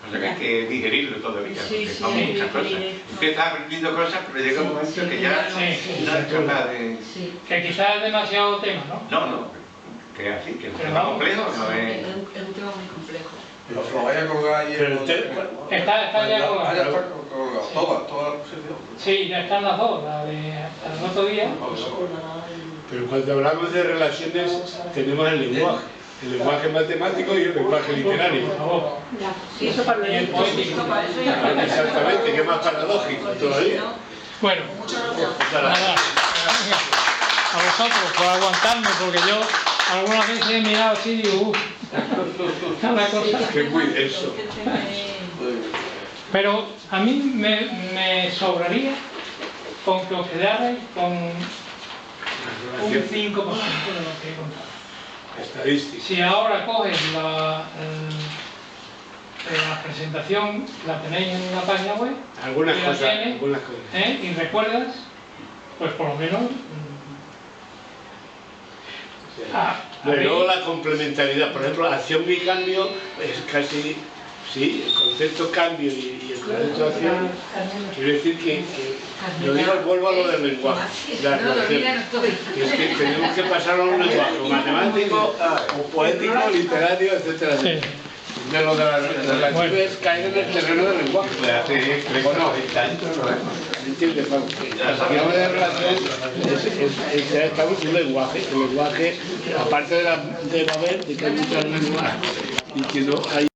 O sea que hay que digerirlo todavía, Sí, porque sí, son hay que muchas cosas. digerir esto. Empiezas aprendiendo cosas, pero llega un momento que ya sí, no es capaz de... Sí. que quizás es demasiado tema, ¿no? No, que es así, que es Pero un vamos. complejo, no Es es... un tema muy complejo. Lo vais a colgar ahí Pero en Está ya colgado. ya está colgado. Toda la posición. Sí, ya están las dos, la del otro día. Pero cuando hablamos de relaciones, tenemos el lenguaje matemático y el lenguaje literario. Por favor. Y eso para Y el poético. Exactamente, que es más paradójico todavía. Bueno, nada. A vosotros por aguantarme, porque yo algunas veces he mirado así y digo, una cosa. Que es muy denso. Pero a mí me sobraría con que os quedarais con un 5% de lo que he contado. Estadística. Si ahora coges la presentación, la tenéis en una página web, Algunas y la cosas, tienes, algunas cosas. y recuerdas, pues por lo menos... Pero luego la complementariedad, por ejemplo, acción y cambio es casi, sí, el concepto cambio y el concepto acción, quiero decir que yo digo, vuelvo a lo del lenguaje, la relación. Es que tenemos que pasar a un lenguaje matemático, o poético, literario, etcétera, etcétera. De lo de las relaciones caer en el terreno del lenguaje. Puede hacer 3 o 20 años, ¿no? ¿Entiendes, Pablo? La llave de relación estamos en un lenguaje. El lenguaje, aparte de la ver, de que hay muchas lenguas y que no hay